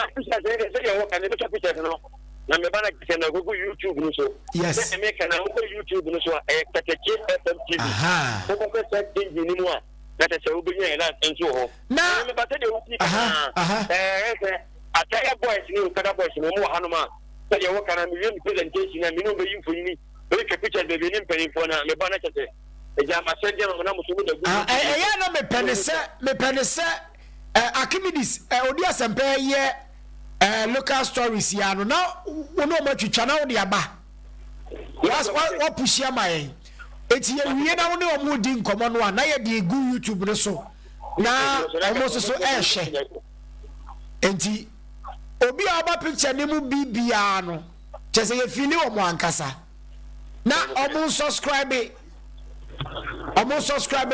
picture say you work and make picture no. Na me bana kise na go YouTube no so. Yes. Me make na go YouTube no so katakyiefm TV. Aha. Ko ko search engine ni mu a. That is a ubenya na enso ho. Na me bata de wuti. Aha. Ataya boys ni ukada boys no mu hanuma. Say you work and me presentation na me no be yin funi. We ke picture be ni mpani fo na me bana kise. Eja ma send na mo na musumu da gu. Ya no me penese Akimidis odi asempe ye local stories ya no na wono matwitwa na wo de aba wa pushia mai eti ye wie na wono omo di nkomo no na ye de gu YouTube no so na omo so ehye enti obi aba picture ni mu bibia no chese ye fili omo ankasa na omo subscribe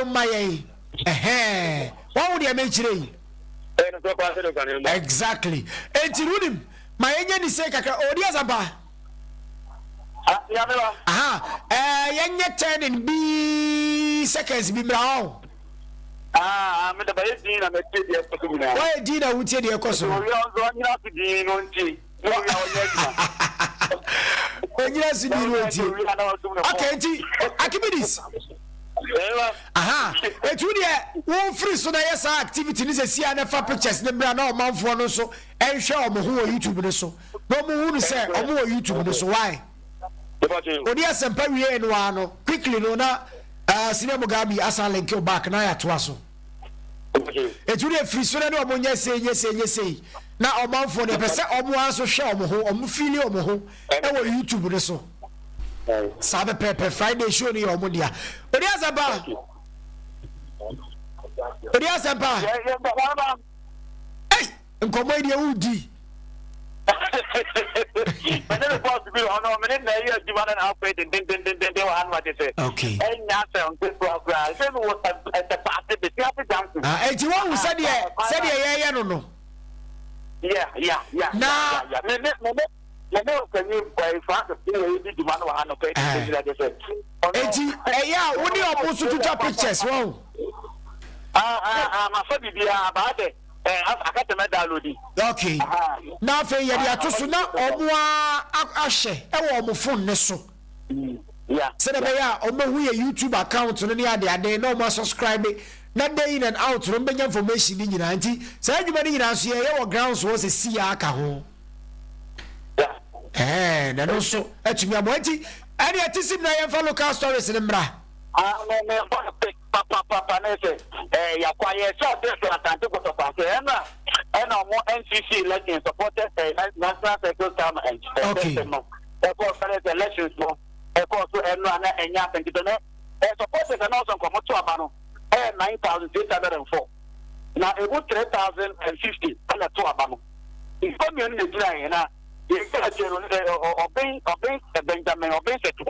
mai wa wo de amechire exactly. Enti runim ma yenye ni say kaka odi azaba. Yenye 10 in B seconds bi mra o. Me da baye din na me tie de ekoso na. Why din na wutie de ekoso? Yo zo nyina su din no nti. Yo ya Onyira su din no nti. Okay, enti Akimidis. Etu de won free so na yes activity ni se sia na fa pictures ne bra na o manfo no so enhwe o mo ho YouTube ne so no mo hu no se o mo YouTube ne so why odi asempa wie no ano quickly no na senior Mugabe asa link you back na ya to aso etu de free so na o mo nya sei na o manfo ne pese o mo aso hwe o mo ho o mo feel o mo ho e wo YouTube ne so Sabe Pepe Friday show ni omo dia. Odi azaba. Hey, nkomo ide udi. But the boss will on a minute na you demand an outfit and then one what they say. Okay. And now on this program. Then what at the party the happy dancing. Eti won said ye no. Yeah. No, can you buy fast? You demand one of it. Eti yeah, we need to take pictures. Wow. My family about it. I got the medal. Okay. Now for you, ya to so na omo ahye e wo omo phone ne so. Yeah. Say the ya omo hu ye YouTube account no ne ade na omo subscribe na day in and out no benya information ni nyina nti say adwuma ni nyina so ye wo grounds wo se si aka ho. Na no so atumi abonti ani atisim na yemfa local stories ne mra. No, papa na say ya kwaye so this atante ko to pa say na more NCC election supported national security government. Okay. Of course the elections no. Of course no na enya thank you no. Supported na also come to abano 9,804. Now it was 3,050 and to abano. If come in Nigeria na obey Benjamin obey setu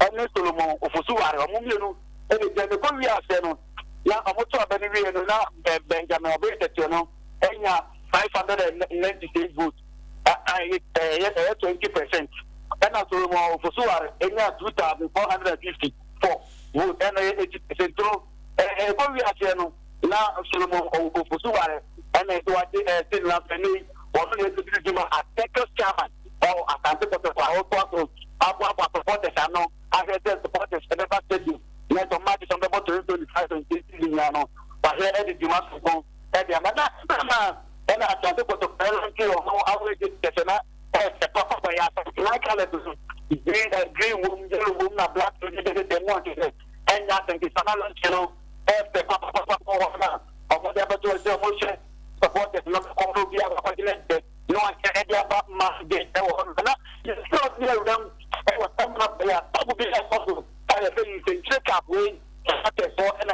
ene Solomon ofosuware omumienu ene de ko wi ase no na omoto abani wi no na Benjamin obey setu no enya 596 votes 20% ena Solomon ofosuware enya 2,454 votes ena 80% ko wi ase no na Solomon ofosuware ena to ade still na feni one of the people at Texas chairman or at Antipolis or Aqua supporters are no, I had the supporters never said you. Let the match on the bottom 25 and 15 years, but here the demand to go. And the Amanda, and I tried to put a parent or how outrage is the papa by us, like Alabama, green woman, yellow woman, black, they want to say, and nothing is another channel, as the papa or whatever to a motion. Supporters not all be able no one can idea about my get it's not near them. I was coming up there, probably possible. I think check up way for and I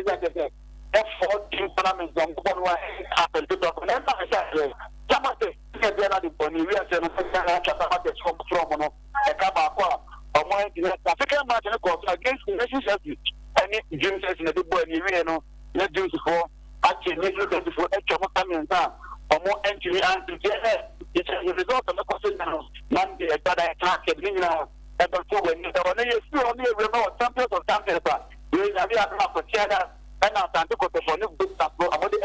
that F14 tournaments on one way happened to talk. And I said, Tamate, they're not in Bonnie, we are saying, from a Kabakwa or more African Martin against the nation. And Jim says in the big boy, you know, let's do before. Actually, make you for extra coming down or more entry and to get it's a result of the question now. Monday, but I can't get in now. And before when you still only remote champions or champions, you have a for China and now time to go to the book. I'm only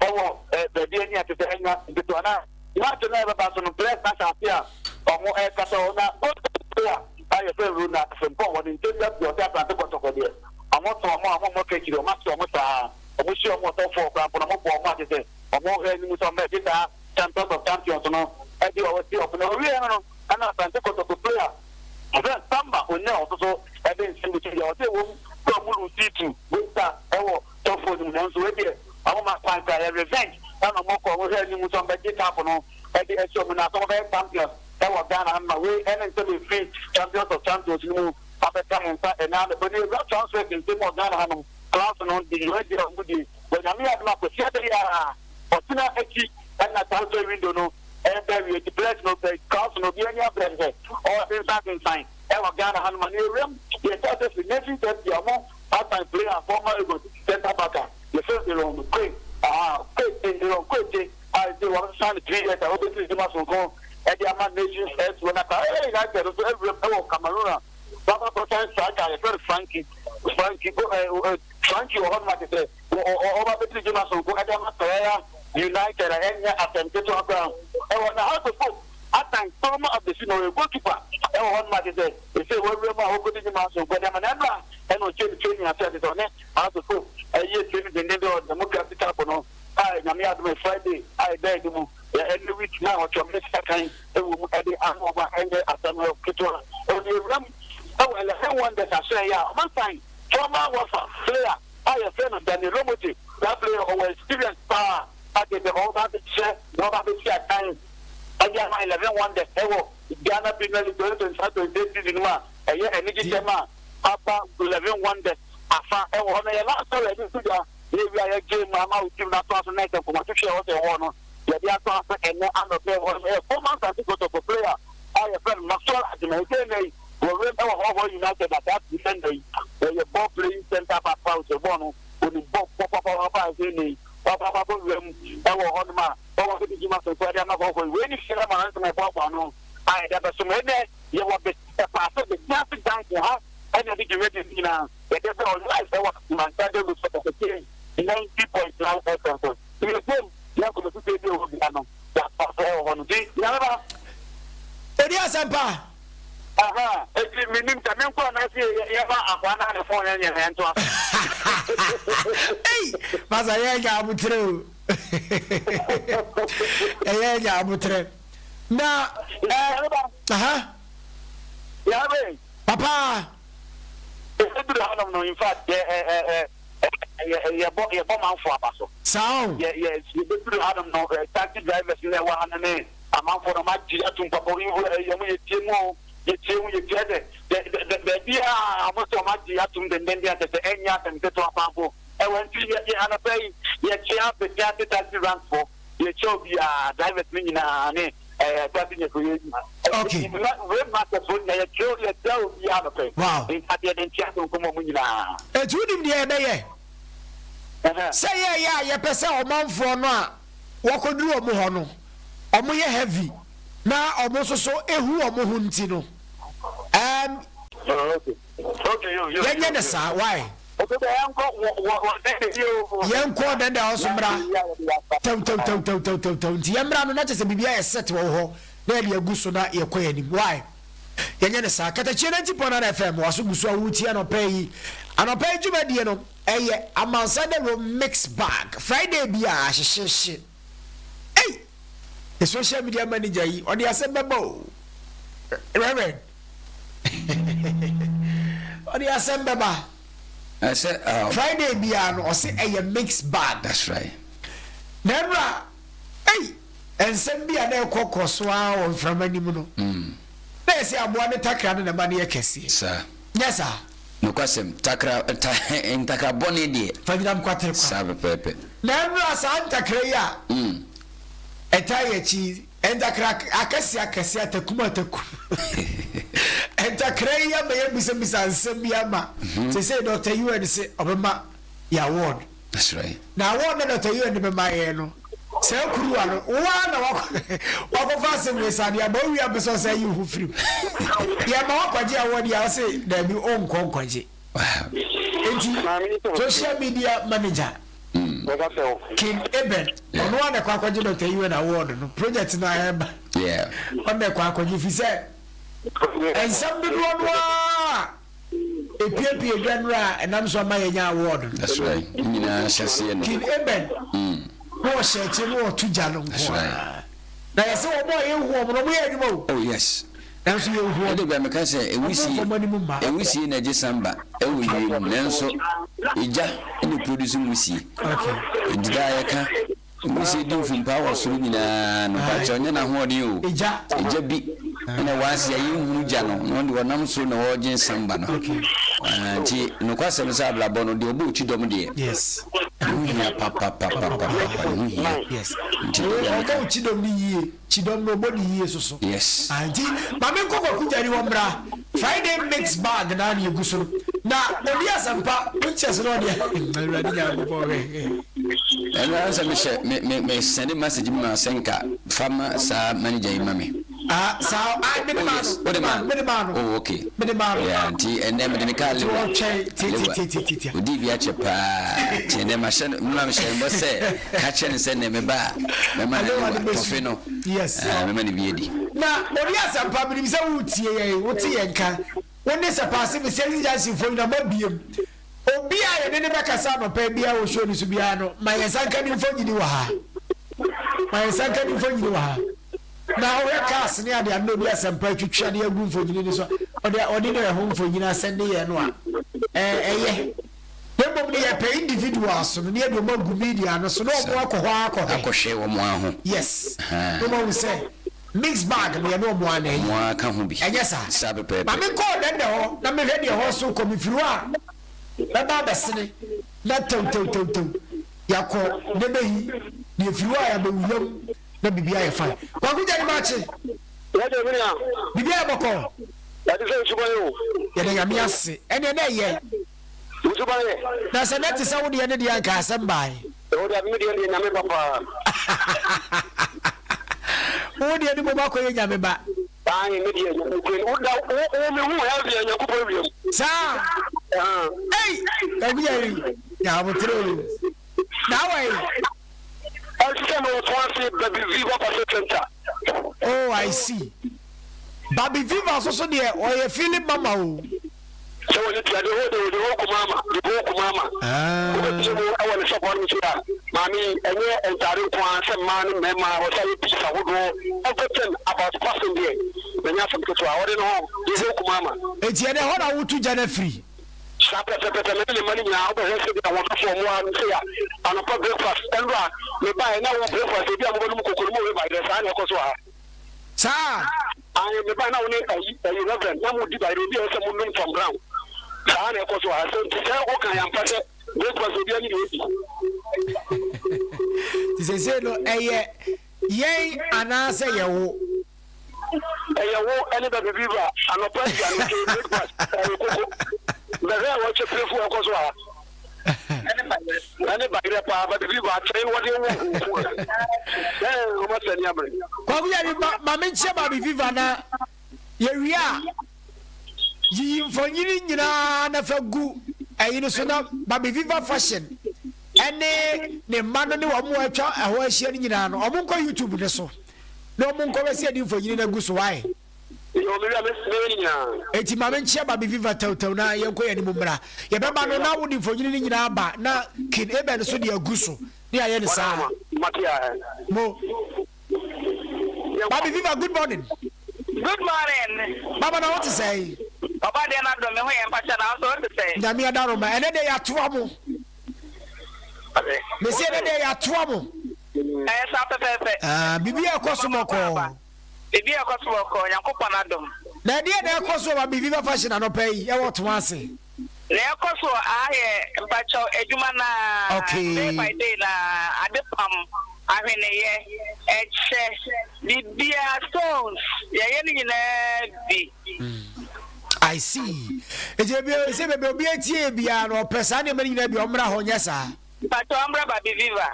oh the DNA to the end the Tuana. Not to never pass on place Nasia or more air Catona. I have a runa from Power in yourself at the bottom of the I want more cake, your master, I wish you more for more market, or more enemies on Medita, champions of champions, and you always see of no real, and I'm a player. Then Samba will know also, I didn't send it to your who see to with that, or for them, and so I want my time to revenge. I'm a more enemies on Medita, at the edge of another champion. That was done on my way, and until we free champions of champions, you and now the body of transfer in Timor Ghana, class on the radio of Moody. When I'm here, I'm not or Tina Eki, and not also window, and then we declare no pay, cost no be any of them, or in sign. Ever Ghana and Manurium, the status with Nessie that the amount part time player, former center backer, the first on the quick, quick, I do want to sign 3 years, I hope this is the muscle go. And the Amman nations heads when I said every Cameroon. Baba Protein Saka, I said Frankie, Frankie or what I say, or the Jimaso, Adama, United, and attempted to ground. And when I had to put at times, some of the senior goalkeeper, and one might say, they say, well, remember how good Jimaso, but I'm an Emma, and no training, I said it on it. I had to put a year training the name of Democratic Capital. I am here Friday, I beg you. Every week now, to make that kind of the Anova and the Assembly of Kitwa. Only rum, one that I say, one time, Trauma was a player. I have friend of Danny Romoty, that player who experienced power. I did the whole other share, no other share time. I got my 11 one that ever Ghana Pinelli to Saturday in one, a year and Nigama, Papa 11 one that I found a last already. Maybe I gave my mouth to that person night for my picture of the one. The other and no other player was 4 months I think of a player. I have friend Maxwell at the Maintain. We're over United at that defender. Where your ball playing center back out the one with the ball pop up in Papa our Honma, our Gimas and Quadia Mavo. When you share my answer, my papa, no, I never so many. You want the pastor, the nothing time you have, and I think you're ready to now. It is all life. I want my father was for the king. 90.9%. You know, you have to pay the Obiano. That's all on the Yama. Ediasampa. Aha, it's meaning to me for I see Yama upon the phone in your hand. Hey, Mazaya Abutre. Aya Abutre. Now, Papa. In fact, your bomb for a passo. Sound, yes, you do have no taxi drivers in there. One and a month for a match to Papa, you get it. The dear, I was so much yatum than then at the end yard and get to a pampo. I went to your pay, yet she have the taxi run for your show be a driver's meaning. Okay. Wow. It's wouldn't be a day. Say, yeah, your person or man for no. What could do a mohono? Or more heavy. Now, almost so a who or mohuntino. Okay, why? Young quad and also bra. Yambra, not just a BBI set to a there you go so that you're quitting. Why? Yanasa, Katakyie FM was so Wuti and pay. And I'll pay you, my dear. Amansan Mixbag. Friday be a shit. Hey, the social media manager on the assembly. Reverend. On the assembly. I said, Friday Biano or say a mixed bag. That's right. Never. Hey, and send me a nail cock or swallow from any mono. There's a one attacker and a money a kiss. Sir. Yes, sir. No question. Takra in Takaboni, dear. Fagam Quater Sabe Pepe. Never Santa Crea. A tire cheese and a crack. Acacia Cassiata Kumataku. And the Crea may be some Sambiama. They say, Doctor, you and say, Obama, ya ward. That's right. Now, one Doctor, you and my eno. Say, one walk of us and we said, we have so say you who free. Yamaquaja, what you say, there be own conquaji. Social media manager. King Eben ono wana kwa kwaje Dr. UN award no project na eba yeah on kwa kwaje fi say ensam de doa epiepie granra enam so ma yenya award that's right nyina hyase no King Eben no sheche no tuja no nko na yese wo boy ehu omo no ye adwuma oh yes nanso ye ehu de gba meka say ewusi na jesamba ewu yi nanso ija ni produce musi okay ndida yeka musi di fumpa wa so nyina no ba jonye na ho de o ija bi na wasi ayi hunu ja no no de wonam so na wo jensamba no ti no kwase no sa blabo no de obu chidom de yes yes obu chidom ni yie chidom no body yie so yes anti mame kokko kujari wo mbra Friday Mixbag na ni eguso na odi asampa pictures no de already ya go we and answer me send a message me senka fama sa manager imame so I minimum oh okay minimum yeah anti and then me call you odi bi ache pa chene machine mama machine bo say catch and send me ba me man tofe no yes me man bi edi na odi asampa bi se wutie ye nka woni se pass me say agency for na mabiem obi a ye ne bekasa no pa bia wo show ni su bia no ma ye sanka ni fo nyini wa ha na we cast ni ade no bi asampa twitwa ne agu fo nyini so odi ne ho fo nyina send ye no a eye demo ni ye pay individuals so ne do magu media no so no mo akɔhwe wo mo aho yes no mo say Mixbag me no mo ana mo aka ho bi yes sabe pepe ma me call den de ho na me hwe de ho so komi firu a baba besene na tow yakɔ de behi de firu a ya be wuyam na bibia ye fa kwa kuja ni machi wode bia bibia boko ya de so subayo ya de yami ase ene na ye subaye na se net se wode ye ne de anka asem bai wode abi de ye nyame papa wode ni mo ba ko ye nyame ba ai me de nyame ko woda o me hu ya de nyame ko wiem sa ei ka kuja ri ya bo tro na wai oh I see Baby Viva so de o ye feeling mama o so we try the whole mama I want to support me to mommy enye entare kwa se man mema o say pizza wodo everything about passing there when you forget to award no the whole mama eti ene ho na wutu jana free Sapete me money now but he said I want to form one say an upper breakfast and me buy now breakfast e bi am go no kokoro mo we buy the san e ko so ha sa I me buy now ni ayi reverend na mo di buy bi o se mo num from brown san e ko so ha so ti say o kan yam pa se breakfast bi ani di ti say no eye yen anase ye wo any baby viva an upper breakfast the real watch a proof of course. Anybody, but the people are saying what you want. What's the number? Mamma Baby Viva na Yeria Yim for you na for good. You know, so now Baby Viva fashion. And the man on the one more child, I was sharing it on YouTube. So no one can see you for you in a goose. Why? Eti mama nchia Baby Viva tawtaw na yenko ya ni mumra ye beba no na wodi mfonyini ni nyina aba na King Eben so de aguso ni aye ni sa mo Baby Viva good morning baba na what to say baba de na do me ho ye mpacha na so what to say nyame adaro ma ene de ya toa mo me se ene de ya toa mo sa pepe bibi e koso moko Bibi akosoko Yankopon adom. Na dia na ekoso ba Baby Viva fashion anopai e woto ase. Na ekoso aye mpacho edwuma na day by day na adepam ahwene ye eche bibia stones ye ni nyina bi. I see. Eje bi se be obi etie bia no pesa na mani nyina bi omra ho nyesa. but Umbra Baby Viva.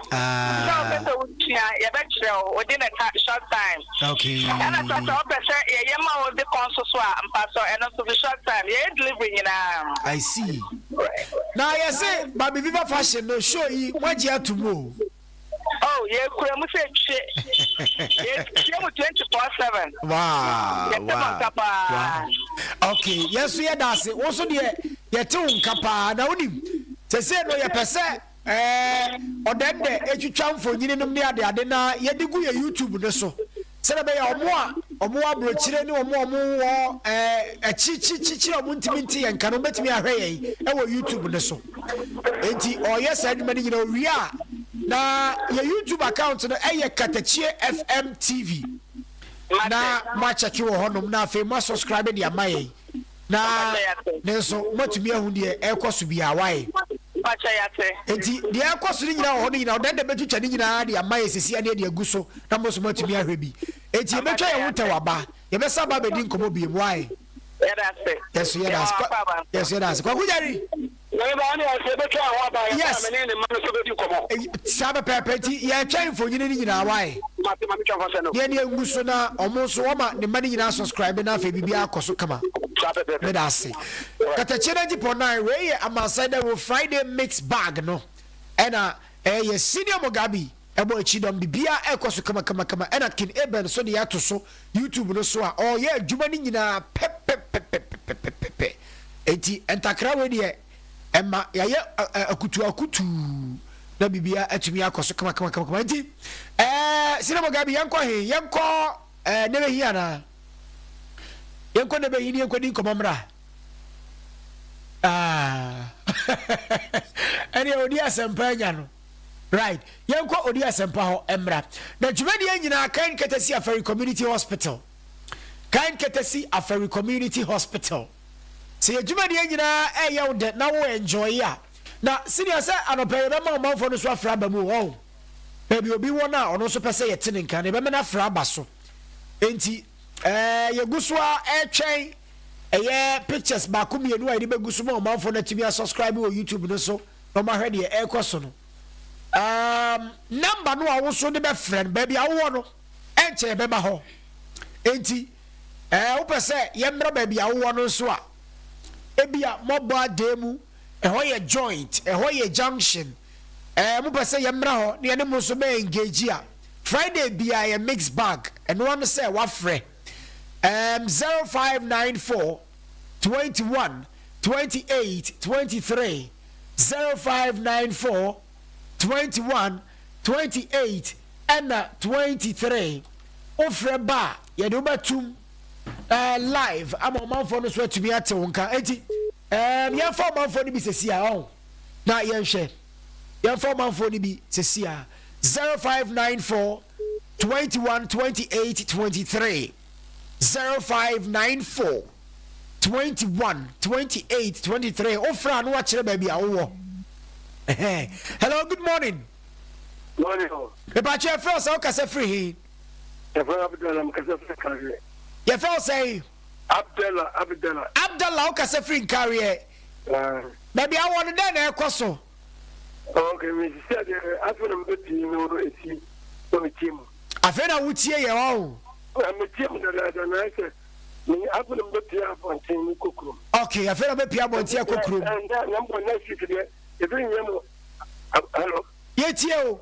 So, within a short time. Okay. And I thought, Yama was the consul and pastor, and also the short time. You're delivering in I see. Now, I say, Baby Viva fashion, no show you what you have to move. Oh, yeah, I'm saying, 24/7. Wow. Okay, yes, we are dancing. Also, dear, you're too capa. Now, to say, no, you're per se. Or then the charm for you know near the Adena, yet the good YouTube. So, Saturday or more brochire, or more, a chichi or muntiminti and can bet me a ray, our YouTube. So, or yes, I mean, you know, we are. Na your YouTube account no Katakyie TV. Na ma check you honum na fe ma subscribe dia mai. Na nenso matumi ahu de ekoso bia wai. Enti de ekoso ni nyina ho ni nyina odan de betutwa ni nyina de mai sisi ade de aguso na mo so matumi ahwe bi. Enti e betwa ye wuta waba. Ye be saba be di nkomo bi wai. Yes, yes. Kwa kujari. Yes. Sabe pepeti ya try for nyine nyina why. Ye ne nguso na omo so woma ne mani nyina subscribe na fa bibia akoso kama. Me da se. Katakyie 90.9 we ye Amansan da Friday Mixbag no. Ena ye senior Mugabe ebo echidom bibia ekoso kama ena kin eben so de yato so YouTube no so a o ye adwuma ni nyina pep eti entakra we de Emma yaye akutu na bibia atumi akoso kama enti sina Mugabe yanko nebe hia na yanko nebe hini yanko din komamra eni odi asempa nya no right yanko odi asempa ho emra na dwumadi nyina kan Katakyie Afari Community Hospital se adwumadi nyina eyew de na wo enjoy ya na senior say anope be ma manfo no so afra ba mu ho baby obi wona ono so pese yete ne nkan ne be me na afra ba so enti yegusua etwen pictures ba ko mienu a ide begusu ma manfo na timi subscribe wo YouTube no so no ma hwede ekoso no number no a wo so de be friend baby awo no enche be ba ho enti wo pese yemra baby awo no so a ebia mobile demu ehoye joint ehoye junction mo pese yemra ho ne ne mo so be engage a Friday bia ye mix bag and one say wa frɛ 0594 21 28 23 0594 21 28 and 23 ofre ba ye do batum live am man for no so to be at wonka enti ye for man for ni bi sesia on na ye hwe ye for man for ni bi sesia 0594 21 28 23 0594 21 28 23 ofra no akere ba bia wo hello good morning e ba che first o ka se free e fa Abdallah ka se free carrier ye first say Abdallah o ka se free carrier ba bia wo no den e kwaso okay me said after am beti no esi so team afena wutie ye wo am team da na say me after am beti afonten kokrum okay afena be pia bontia kokrum and na mbo na sit there e bin yam hello ye tie o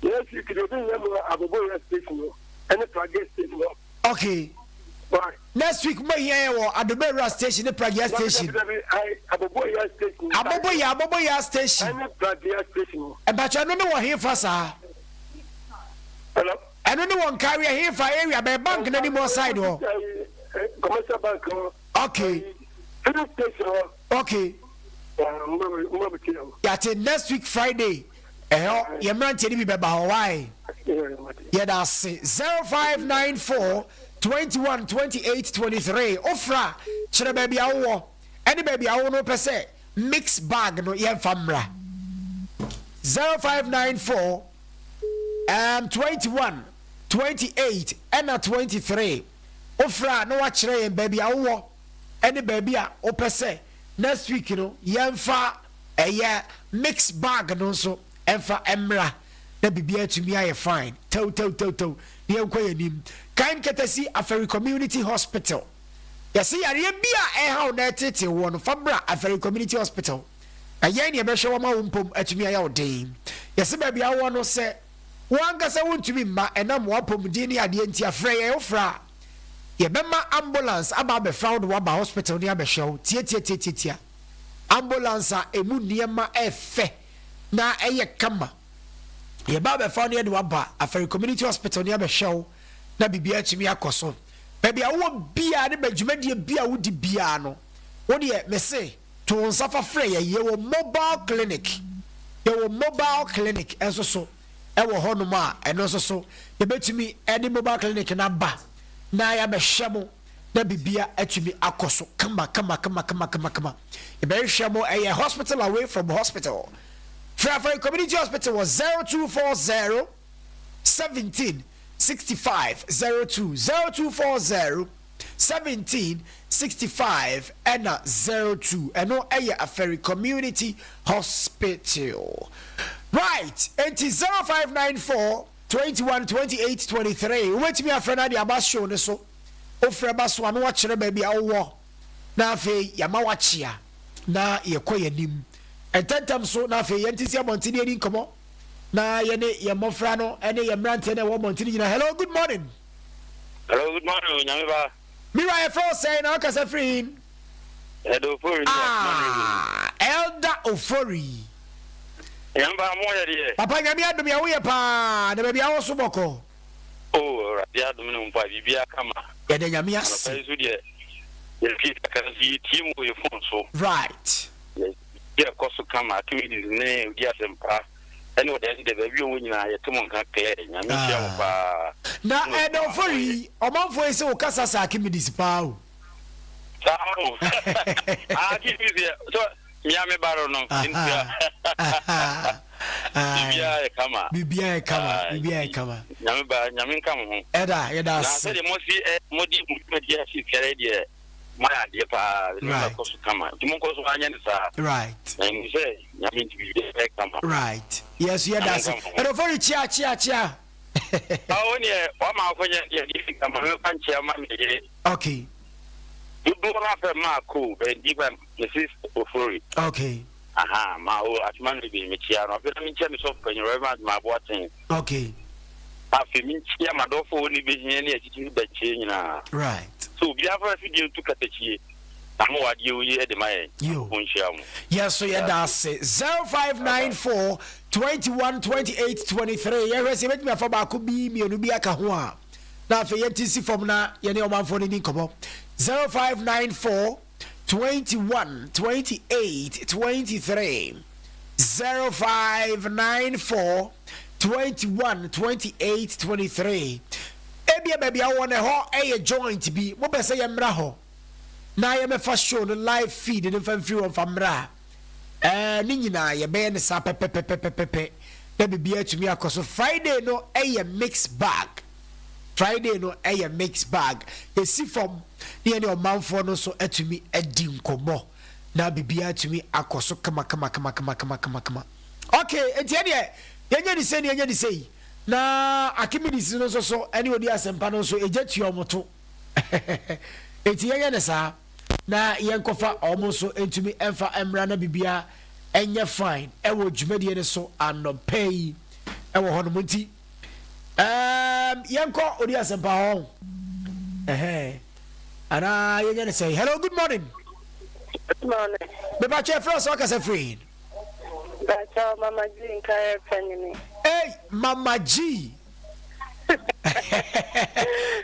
yes you could be yam abobo station and the station okay next week may hear wo Oduro station the Prague station abobo station and Prague station e ba cha no no wo he fa sa hello eno no won carry he fa area by bank na ni more side ho commercial bank okay station okay ya till next week Friday ye mrante ni bi beba ho why yeah that's 0594 21 28 23 ofra chere baby awo any baby awo no pese mix bag no ye famra 0594 21 28 and 23 ofra no wa chere ye baby awo any baby a opese next week no ye mfa mix bag no so ɛmfa ɛmra na bibia tumi ayɛ fine tow ne yɛnkɔ yɛnim kan Katakyie Aferi Community Hospital yɛsɛ yareɛ bi a ɛhaw na ɛtete wɔ no fa bra Aferi Community Hospital ɛyɛn ne yɛbɛhwɛ wɔn a wɔmpom atumi ayɛ ɔden yɛsɛ baabi awɔ no sɛ wankasa wontumi mma ɛnam wapɔmuden ne adeɛ nti afrɛ yɛ wofra yɛbɛma ambulance aba abɛfra wo de waba hospital ne abɛhwɛ wo tie ambulance a emu nneɛma ɛfɛ na ɛyɛ kama yɛba abɛfra ne yɛde waba Aferi Community Hospital ne abɛhwɛ wo na bibia atumi akɔ so baabi a wowɔ bia ne badwumadie bia wodi bia no wodeɛ mese to nsa fa frɛ yɛwɔ mobile clinic ɛnso so ɛwɔ hɔnom a ɛno nso so yɛbɛtumi ɛde mobile clinic na ba na yɛabɛhwɛ mo na bibia atumi akɔ so kama yɛbɛhwɛ mo ɛyɛ hospital away from hospital Aferi Community Hospital was 0240 17 65 02 0240 17 65 and 02 and no Aferi Community Hospital. Right, and 0594 21 28 23. Wait me a friend at the Abasho so. Ofre baso anu wachere baby awo. Na afi yama wachia na yekoye nim. Ententam so na afi yentisi abontini eni nkomo. Na yene yemofra no ene yemrante na wo abontini nyina. Hello, good morning. Hello, good morning. Nyamiba. Mira efro say na okasa free. Elder Ofori. Elder Ofori. Yamba mo ye. Papa nyame adom ya wo ye pa na baby awo so boko. Oh, rabi adom no mpa bibia kama. Ya de nyame ase. Na so de ye fit Katakyie team wo ye phone so. Right. Ye koso kama activities ne udi asempa. Ene de baby wo nyina ye temo nka clear nyame tia wo pa. Na Elder Ofori omanfo ese wo kasa sa activities pa o. Sao. Activities so nyame baro no. Bibia kama. Nyame ba nyame kam ho. Eda na se de mo si modi media si kere de maya de pa na ko su kama. Timo ko so anya ni sa. Right. Na ni se nyame bibia kama. Right. Yes, that's it. Elder Ofori chia. Oni o ma ko nya de kama me pan chia ma me. Okay. Oduro na ma ko be di ba Mrs. Ofori. Okay. Aha, ma o atman be me chia no be na me chia me so panyo reverend ma bo aten. Okay. Afi me chia ma do fo ni be hia ni atiti ba chia nyina. Right. So bi afra fi di tu Katakyie. Amo wade o ye de mai. Yes, so yeah, that's it. 0594 21 28 23. Yeah, se bet me afa ba ko bi mi onu bi aka ho a. Na afi yetisi form na ye ne omanfo ni nkomo. 0594 21 28 23 0594 21 28 23 Ebia baby I want a joint be mo be say yemra ho na ye me fa show no live feed no fa free on famra ni nyina ye be ne sa pepepepepepe na bibia tumi akoso Friday no Mixbag Friday no Mixbag ye si from ne ne omanfo no so atumi adi nkomo na bibia atumi akoso kama okay entie de yenya di sei na akimidisi no so any odi asempa no so ejatu omoto entie yenya ne sa na yenkofa omo so entumi emfa emra na bibia enye fine ewo dwumadie ne so anopay ewo hono munti yenko odi asempa ho ana yenya ne say hello good morning. Good morning. Beba che fro so kasa free. That's all Mama G in Katakyie. Hey, Mama G.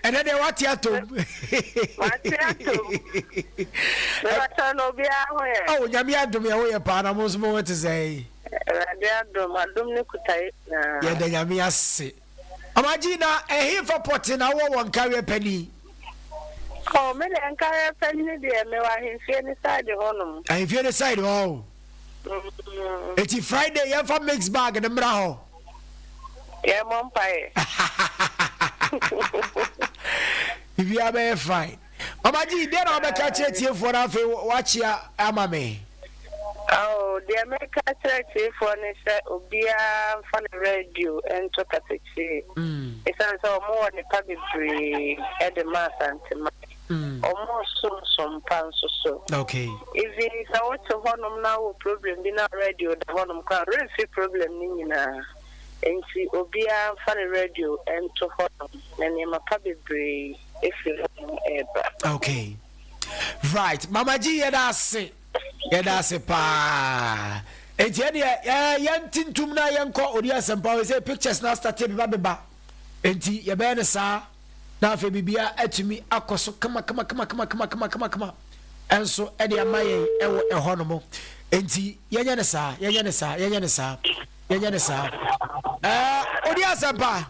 And then they what you to? Oh, Yamia do me away upon a most moment to say. Yeah, the Yamia say. Amagina, a here for potting our one carry a penny. Oh, many and carry a penny, dear. May I hear the side of honor? I hear the side, oh. It's Friday, you have a mixed bag and a brow. Yeah, Mom Pie. If you are very fine. Amaji, then I'll catch it here for a watch ya, Amame. Oh, the American Church for Obia fan radio and to Katakyie. It's also more the public at the mass and almost some pounds or so. Okay. If it's a what to one now problem in our radio, the one can really problem in and see Obia fan radio and to hot and in my public if you ever. Okay. Right, Mama G, yedase pa. Enti yantin tumna yanko odia sempa we say pictures na start be ba. Enti ye be ne sa na afa bibia atumi akoso kama. Enso e de amayen ewo eho no mo. Enti yenya ne sa. Odia sempa.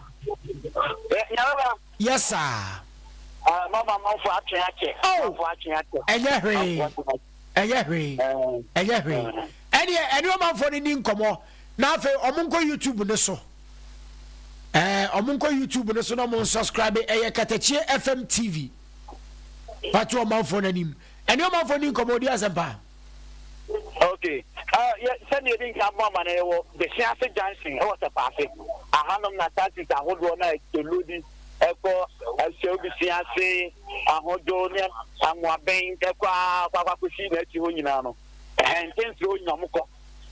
Yes sir. Mama for ache. Oh, Anya hwe. Any man for the nkomo. Na fe omunko YouTube ne so. Omunko YouTube ne so no mon subscribe Katakyie FM TV. Patu man for nanim. Any man for the nkomo di asempa. Okay. Send you think mama na ewo the Siase Johnson e was a party. Ahanom na tactics ahodo na eludi eko aseobi Siase ahodo ne amwaben ekwa kwakusi na ti ho nyina no. Things go nyamko.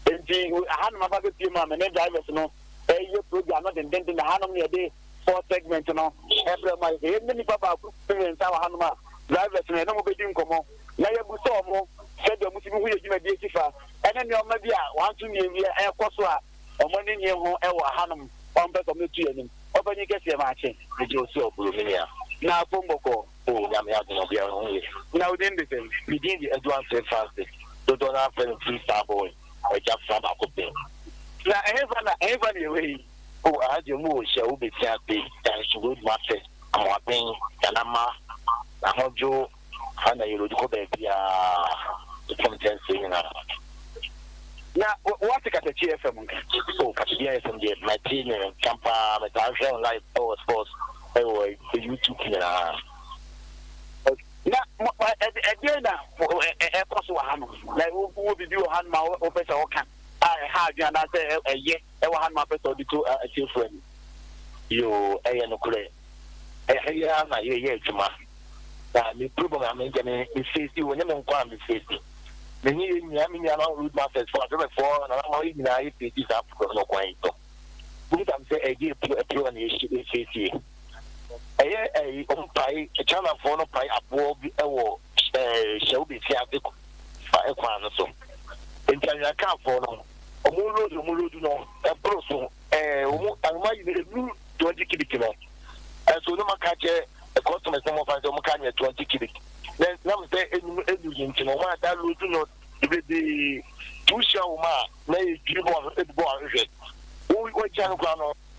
Enti ahanom abaga tie mama na drivers no ye program no den na ahanom ne dey 4 segment no. Every my e ni papa ku parents ahanom drivers no mo bedi nkomo. Na ye bu so mo said the Muslim who you may be tifa and then your maybe want to me a course or money near home hanum on back of the two open you get your matching with your soul now Pomboko now then the same begin the advance fasting so don't have a free-star boy or just from a copy now every way I had your move shall be happy and she would master I'm walking and I'm Joe and I will go back now, what's the katakyiefm? Oh, katakyiefm, my team, Campa, my transfer live power sports, YouTube. Now, again, a possible hand, like who will be doing hand my officer or can I have you and I say a year, I will hand my person to do a chief friend. You, a no clear. A year, Juma. The problem I'm making is safety when you don't come to safety. Many young root masters for and I'm even I pay this up for no quite. Would I say a deal to a pure and safety? A pie, a channel for no pie above shall be fiatic for a quan so. In China, I can't follow. A mulu, no, a person, I might be 20 kilometers. And so no catch a customer, some of us don't 20 kilos. Then, now say, you know, what that would not be two show ma,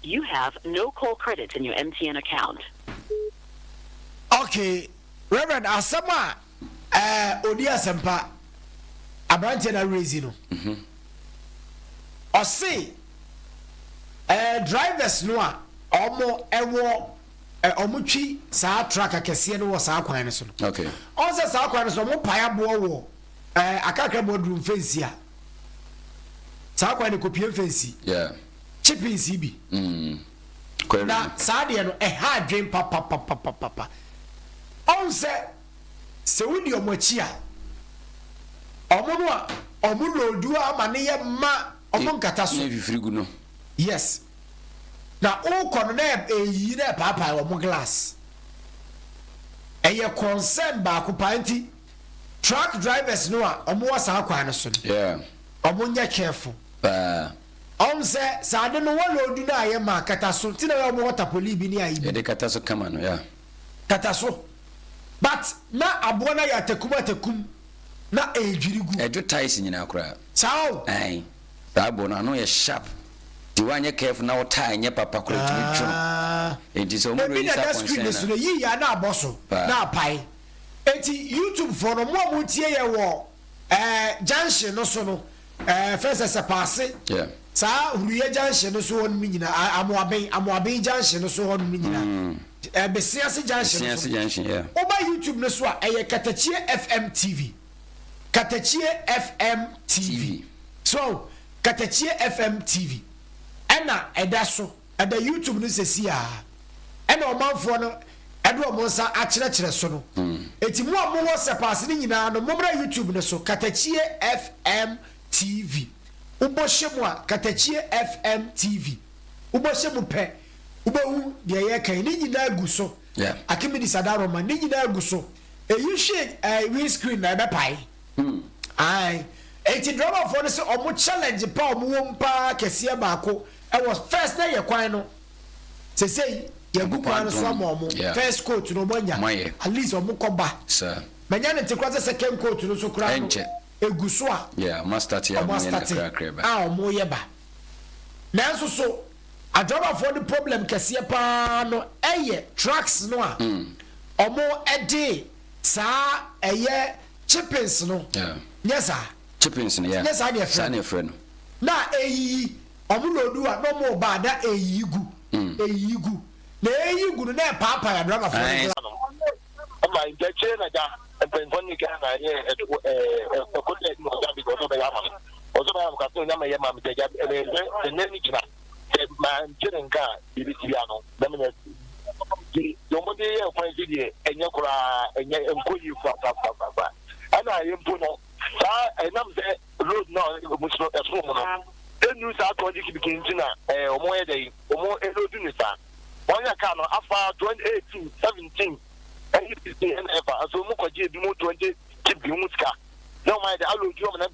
you have no call credits in your MTN account. Okay, Reverend Asama, Odia Sempa, Abrantena Rezino. Or say, drivers noa, omo ewo. Omuchi sa track akese no was akwan so. Okay. Onse sa akwan so mo paya bo wo akakra bodrum fence a. Sa akwan ne kopie fence. Yeah. Chipping CB. Na sa de no ha dwen papa. Onse se wudi omochi a. Omo no a omo lodu amane ye ma omo nkata so. No. Yes. Na o kono na eyi na papa o glass eye concern ba ko panti truck drivers no a omo wasa akwan so yeah omo nya careful on se sa de no walodu na aye ma kata so ti na omo water poli bi ni ayi de kata so kama no yeah kata so but na abo na ya takum na ejwirigu ejo ties nyina akura sao ai da abo na no ye sharp the one you careful now tie nye papa kro to it is almost really so yi ya na aboso na pai enti YouTube for no mo tie ye wo junction no so no first as a pass yeah sa huye junction no so won mi nyina amoaben junction no so won mi nyina be Siase junction yeah oba YouTube no so a Katakyie FM TV Katakyie FM TV So Katakyie FM TV ena edaso eda YouTube no sesi a ena omanfo no edo omonsa akyerɛkyerɛ so no eti mu a mo WhatsApp ni nyina no momra YouTube no so Katakyie FM TV uboshe mu a Katakyie FM TV uboshe mu pe ubehu de ye kan ni nyina gu so akimidi sadaro ma ni nyina gu so you shake win screen na be pai ai eti drama for no say omo challenge pa omo wompa kese baako e was first na ye kwan no say ye gu kwan no so omo first coat no monya at least omo koba sir manya ne tekwa second coat no so kura no egu so a master tia mo nya kra omo ye ba nanso so a drama for the problem kese pa no eye tracks no a omo ede sa eye chippings no yes sir chippings no yes sir ne friend na eyi omulodu a no mo ba da eyigu eyigu na eyigu no na papa ya drama for my jeche na ja penfoni ka na ye ko te no ga bi ko be ya ma ozo ba am ka to na me ye ma me ja e ne ni kina ma nchire nka bi ti ya no da me yo mo de ye kwan ji de enye kura enye enkoyi fa ana ye mpo no sa enam se road no mo so eso mo no enu sa to ji ki kintina omo ye dey omo elodu ni sa onya ka no afa 2018 17 and ever so mo ko ji bi mo 20 ki bi mo ska no my the aloju o na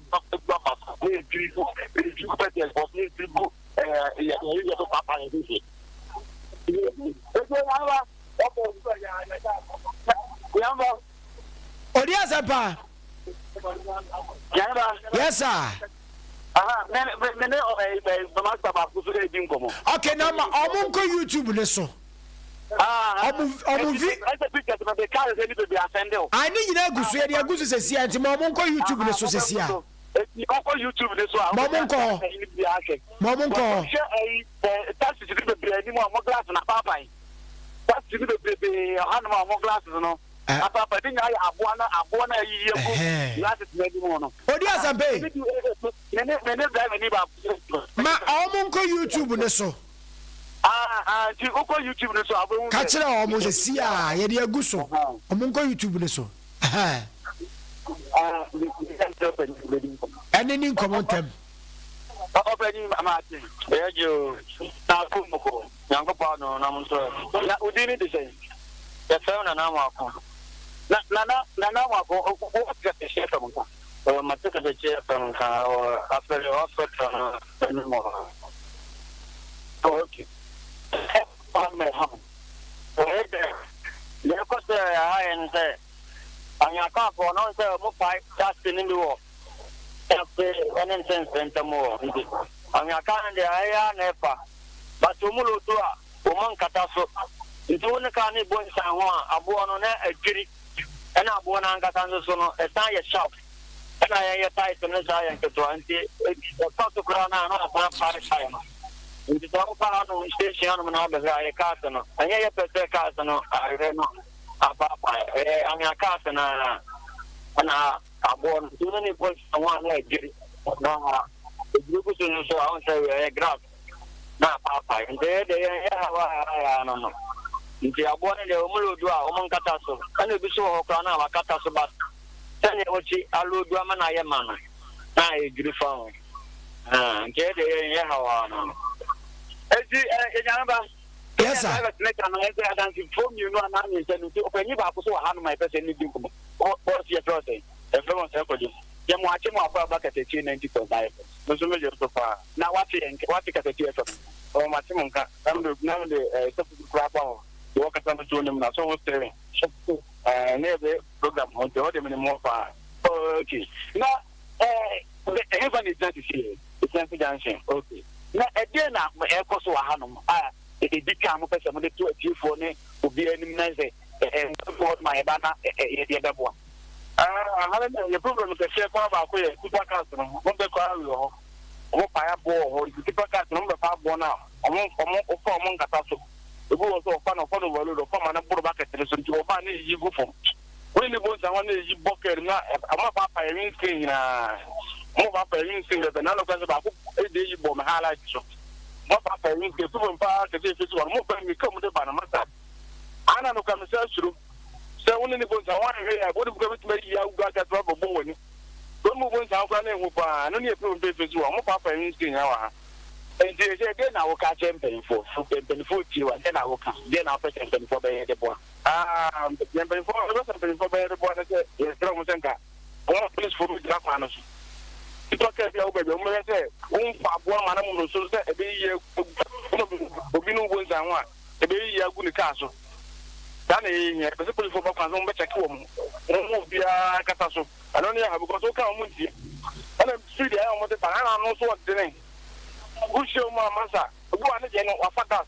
ba pa we dri ko pete of ni dri ko ya to papa ni di Odia Sapa. Yes, sir. Okay, now I'm on YouTube. Listen. I need you to say the Agusu says, "Yeah, Mamma, YouTube. Listen, says, yeah." YouTube this one. Mamunko. That's the baby more glass and a papa. That's the baby animal more glasses, no. Papa, I think I have one a year. Glasses maybe one. Oh, yes, I pay. Ma Mamunko YouTube this so. YouTube this one. Catch it almost a sea. Yeah, the Agusu. Mamunko YouTube this so. And then come on them. Opening Martin. There you now come. Young Pano, Namuso. Now, we didn't say. The phone and now. Nana, what got the chef from or my second chair from or after the offer anymore. Okay. On my home. There was I and say. And your car for no mobile just in the war. One instance and more. And your car and the iron never. But to Mulutua, woman Kataso, it's only canny boys and one, a born on a jury, and a born on Catanzo, a tire shop. And I am tight on the giant to 20, the top of Crown and a parish time. In the top of station on the castle, and yet the castle, I don't know. I'm your cousin, and I born too many points on one leg. No, you could say a grab. Now, Papa, and there they are. No, they are born in the Omuludua, Oman Catasso, and you be so Okana, Catasso, but then you would see Aluduaman, I am man. I agree for me. And there they are. Yes, sir. I can inform you, no, I'm saying, open you up so hand my person. What's your process? Everyone's record. You're watching my back at the 90.5. So far. Now, what's it at the theater? Or my Simonka, I'm the crap on. You walk at the two them, so what's there? Near the program on the other more far. Okay. Now, heaven is not here. It's not dancing. Okay. Now, again, I'm a cost of a hanum. It became a person with 2 for me to be eliminated and support my banner. I haven't a problem with the share of queer customer. What the car will hope I have ball, you keep a cat number 5 now. Among Catasso. The rules of fun of follow the common and put back at the to a man you go from. When the bones I want to book it, not a papa in mo ba pa yin sin be na no kwa ba ko e de yi bo me highlight so mo ba pa yin ke fu mpa ke te fi so mo ba mi kam de ba na mata ana no kam se suru se woni ni bo sa wa he ya bo de ko bi me ya uga ka to bo woni do mo bo sa kwa na hu pa no ni e fu be fi so mo ba pa yin sin ya wa and they na wo ka champion for ti wa na wo ka they na champion for be de bo champion for be de bo na se e tro mo senka o please for me dra kwa no so to ka bia wo be mo se un pa bo ma na mo so se e be ye obi no bo nza wa e be ye agu ni ka so da na ye be se police for ba kwa so mo be check wo mo bia kata so ano ne ha because o ka mo nti ana street ya mo te pa na no so de ne Usho Amansan, go on again or Fatas.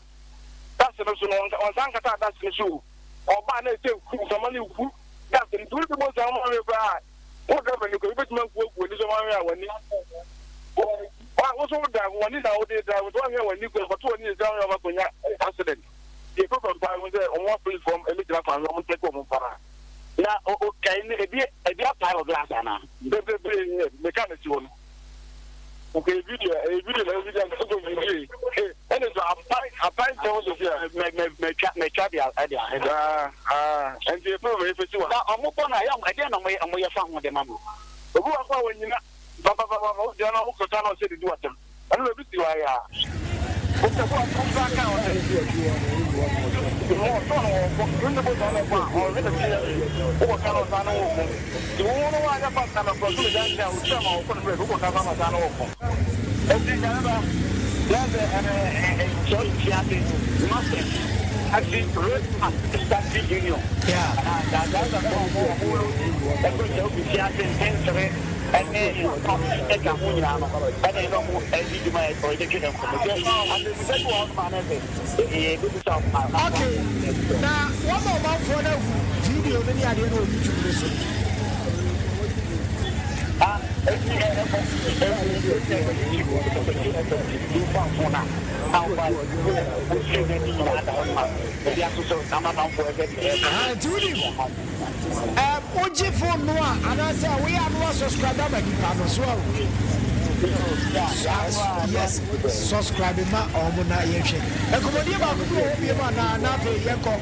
That's the notion on Sankata, that's the shoe. Or Bana take somebody who that's the two the most whatever you could work with this one when you also that one is out there was 1 year when you go for 2 years down of a accident. The problem was there on one place from a little and one take home for now. Okay, a dear pile of glass, Anna. The mechanics one. Okay, video, and it's a pint of me caviar idea. And the approval if you are. I'm upon a young again on my phone with the mamma. Who are when you know, Baba, General Cotano said to do them. I don't know if you are. What's the one from back out? And then you come and get one now, and then no more and you might for the kid of the and the one man okay. Now, one more for the video, then I didn't know YouTube listen. Oji for Noah, and I say we are no subscriber by the as well. Yes, subscribe ma omuna yeshe. E ko modi ba ku obi ma na fe ye ko.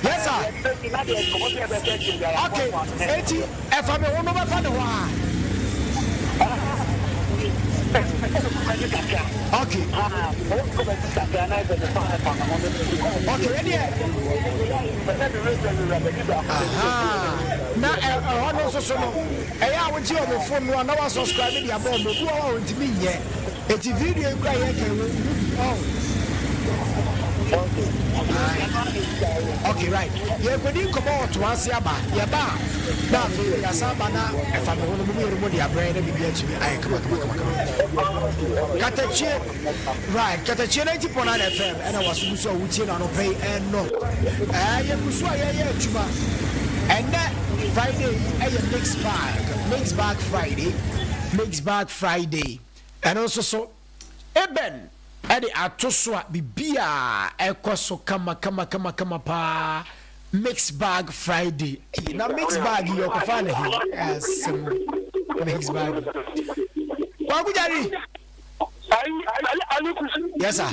Yes, sir. Okay, 80. If I'm a woman, okay. Now, I also so I want you on the phone. No, I subscribe to your bomb. Who are to me yet? It's a video cry. Okay, right. You could come out to us, Yaba. Now, Yasaba, if I'm going to move your brain, and be to me. I come on. Katakyie, right? Katakyie 90.9 FM, and I was so routine on pay and no. I am so and that Friday, I am Mixbag Friday, and also so Eben. Edi atoswa bibia ekoso kama pa Mixbag Friday. Na Mixbag yo ko fa na he. Yes. Mixbag. Wa kujari. Yes sir.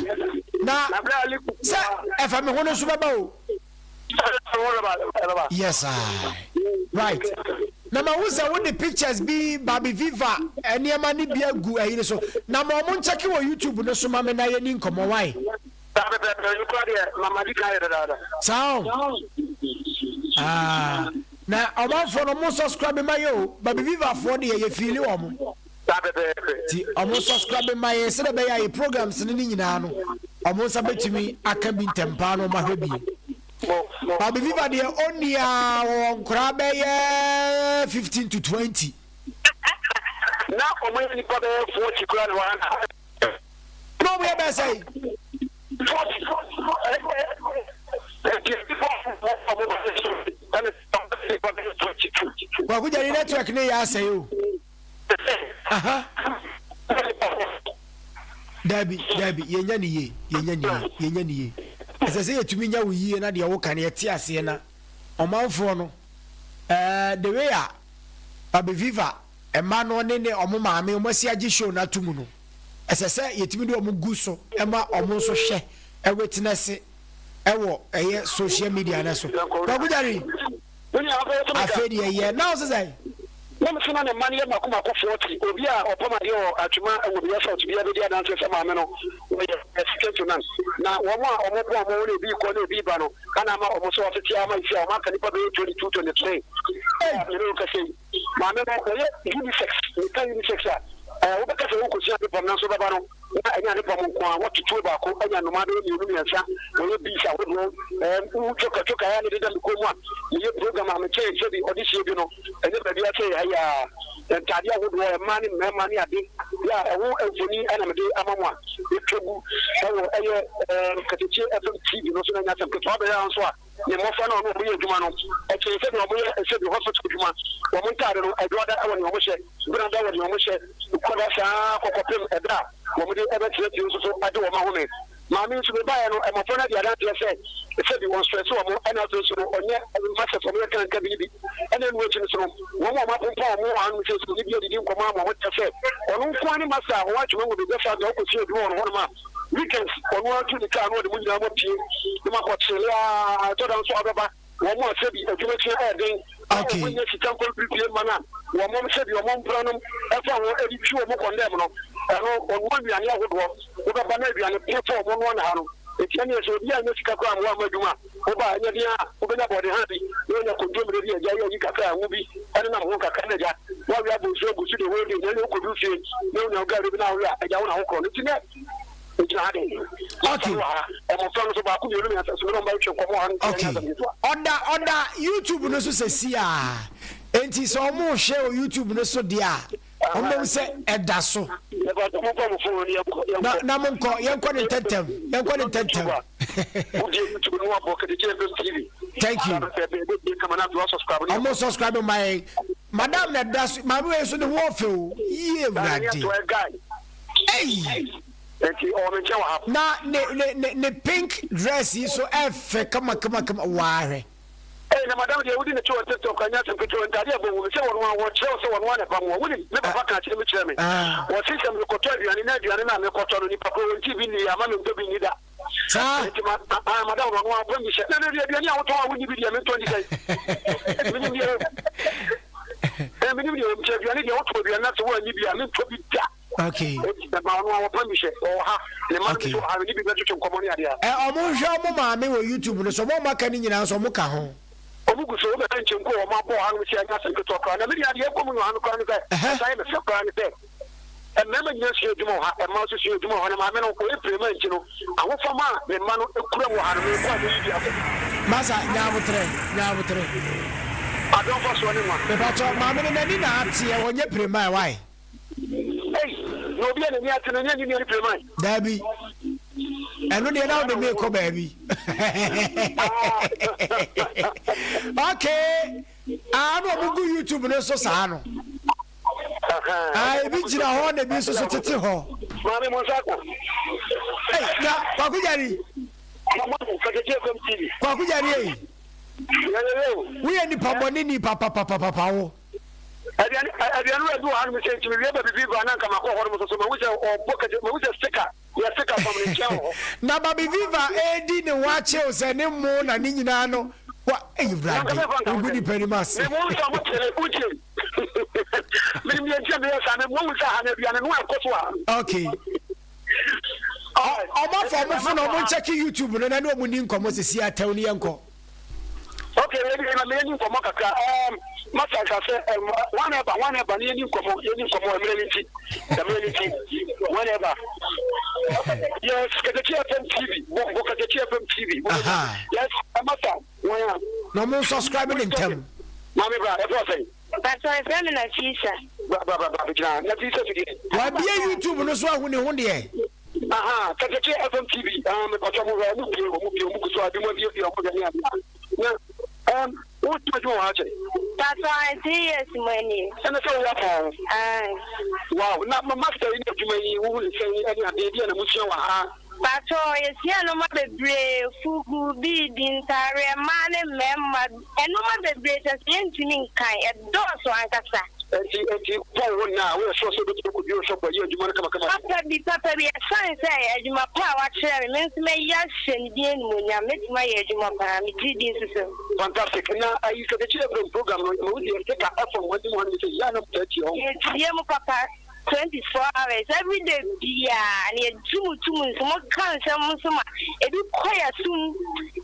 Na sir e fa me hono so baba o. Yes sir. Right. Na ma wo say wo the pictures be Baby Viva eniema ni bia gu ayi so na ma mo ncheke wo YouTube no so ma me na ye ni nkomo why sound na oman for no mo subscribe ma yo Baby Viva for the ye feel o mo ti omo subscribe my say be ya programs ni nyina no omo sa betumi aka bi ntempa no ma hwebi Baby Viva de onia won kra be 15 to 20 na omo ni pa be 40 kra no no we be say Kwa kuja ni network ni ya say o aha Dabi yenya ni ye Ese yetumi nya wo yie na de wo kan ye te ase na omanfo no the way a Baby Viva ema no ne omo maame omo si agi show na tumu no ese se yetumi de omo guso ema omo so hwe e witness ewo eye social media na so bagudari afedi ye now say Mama sina ne mani ya makuma ko 40 obi a opoma de o atuma obi ya so to bia be dia dan se ma me no we escape nan na wo mo a omo bo le bi ko le bi ba no kana ma omo so ofiti ama isi o ma kan pa be 22 23 you know ka say ma me no ye unisex ni kan unisex a wo be ka se wo ko sia be pom na so ba no na anya ne pom ko a wo tutu ba ko anya no ma be ni olu yansa wo bi sa wo no u choka ya ni de ko mu a ye program am che se bi audition bi no ene ba bia che ya tadi a wo do e mani me mani ade ya wo enfoni ana me de amamwa e togu wo eye katakyiefm TV no so na nya tem ko ba ya nso a ne mo fa na no mo ye djuma no e che se no mo ye se bi hospital djuma wo mo ntade no e do da awon wo mo she bina da awon wo mo she ko da sa ko pem e da wo mo de e ba tire so ade wo ma ho me Mami nso be ba no e mo fa na dia da tie se bi won stress wo mo ana to so onye masa for me kan ka bi ene no chi so wo mo ma pompa mo anu se so ni bi odi nko ma mo te se onu nko ani masa wo atwe mo be fa da ko si edu won ho ma weekends onu atu ni ka no de mo nyina mo pie ni ma ko chele a to da so ababa wo mo se bi adwuma chi e den okay wo nyɛ sika ko bi pie mana wo mo se bi wo mo mpra no e fa wo e bi chi wo mo condemn no ɛno onu aduane ahodoɔ wo ba ba na aduane pie mo no na ha no etiani so bia nyɛ sika ko amwa madwuma wo ba nya dia wo benya body ha bi wo nya kondomre bi agya yi kakra wo bi ɛne na mo kakra na ja wo wi abo so gusu de wo de ne ko du fie ne wo nya ga bi na wo ya agya wo na wo kɔ no tine okay mo fa no so ba ku ni olu mi asa so no ba twe ko mo ha Oda YouTube no so se a enti so mo hwe o YouTube no so dia omo se eda so na mo nko yenko ne tentem thank you omo subscribe my madam na da so ma we so ne wo fe o ye brade hey na ne pink dress yi so efe kama ware na madam de wudi ne cho TikTok anya tem petro ndade abo wo se won wo che se won na pa wo wudi me papa ka che me che me wo se se me ko to aduane na me ko to no ni papa won ti bi ni ama me ndo bi ni da sa madam won wo pa mi she na de aduane a wo to a wudi bi de me to ni sai me ni me ni che aduane de wo to aduane na so wo ni bi a me to bi da okay ma won pa mi she o ha le ma so ha ni bi be to komoni ade a omo hwa mo ma me wo YouTube no so mo maka ni nyina so mo ka ho obugu so be nche nko o ma bo anu si anya se to kra na me dia de komu anu kra ni sai me se kra ni se e me ma nyina si edwuma ha e ma so si edwuma ho na ma me no ko e prema nchi no awo fama me ma no ekura wo ha no me kwa ni dia masa nyabutre adon fa so ni ma me pa cho ma me na ni na ate e wonye prema why no bi na ni ate no nya ni prema dabi eno de na de me ko baby okay anu obugu YouTube no so sa no ai bi jira ho na bi so tete ho mami mo sako na kwakujari Katakyie TV kwakujari we ni paboni ni papa wo adianu edu han mi se timi ba bibi ba nan kama ko horo mo so ma wuce o boka mo wuce sticker ya sticker from the channel na ba bibi va edi ne wache o se ne mo na ni nyina no wa brade ugudi perimas me mo so mo tele uche me je me sa me mo wuce ha na bia ne no akoso a okay o ma fo mo no mo check YouTube no na no mo ni nkomo se si ataw ni enko Okay, I'm learning from Makaka. Master, I say, whenever, you come community, whenever. Yes, Katakyie TV, Katakyie TV. Yes, Master. No more subscribing in them. Mammy, brother, But I found an Afisa. Why be a YouTube no so when you want the Katakyie TV. What do you want? That's why I see yes, money. And wow, not my master in the who will say any idea and Mushawa. But oh, yes, yeah, no matter brave, Fugu, Bidin, Tare, man, and member, and no matter brave as anything kind, a door so I can say. And now we're so good to do so for you. You want to come after the papa, we are trying to say, as you my power chair, means may yes, and then when I make my age, my family, fantastic. Now I used to the children program. We take up from what you want to say. Yes, Papa. 24 hours every day, and you two more cancer, it be quiet soon.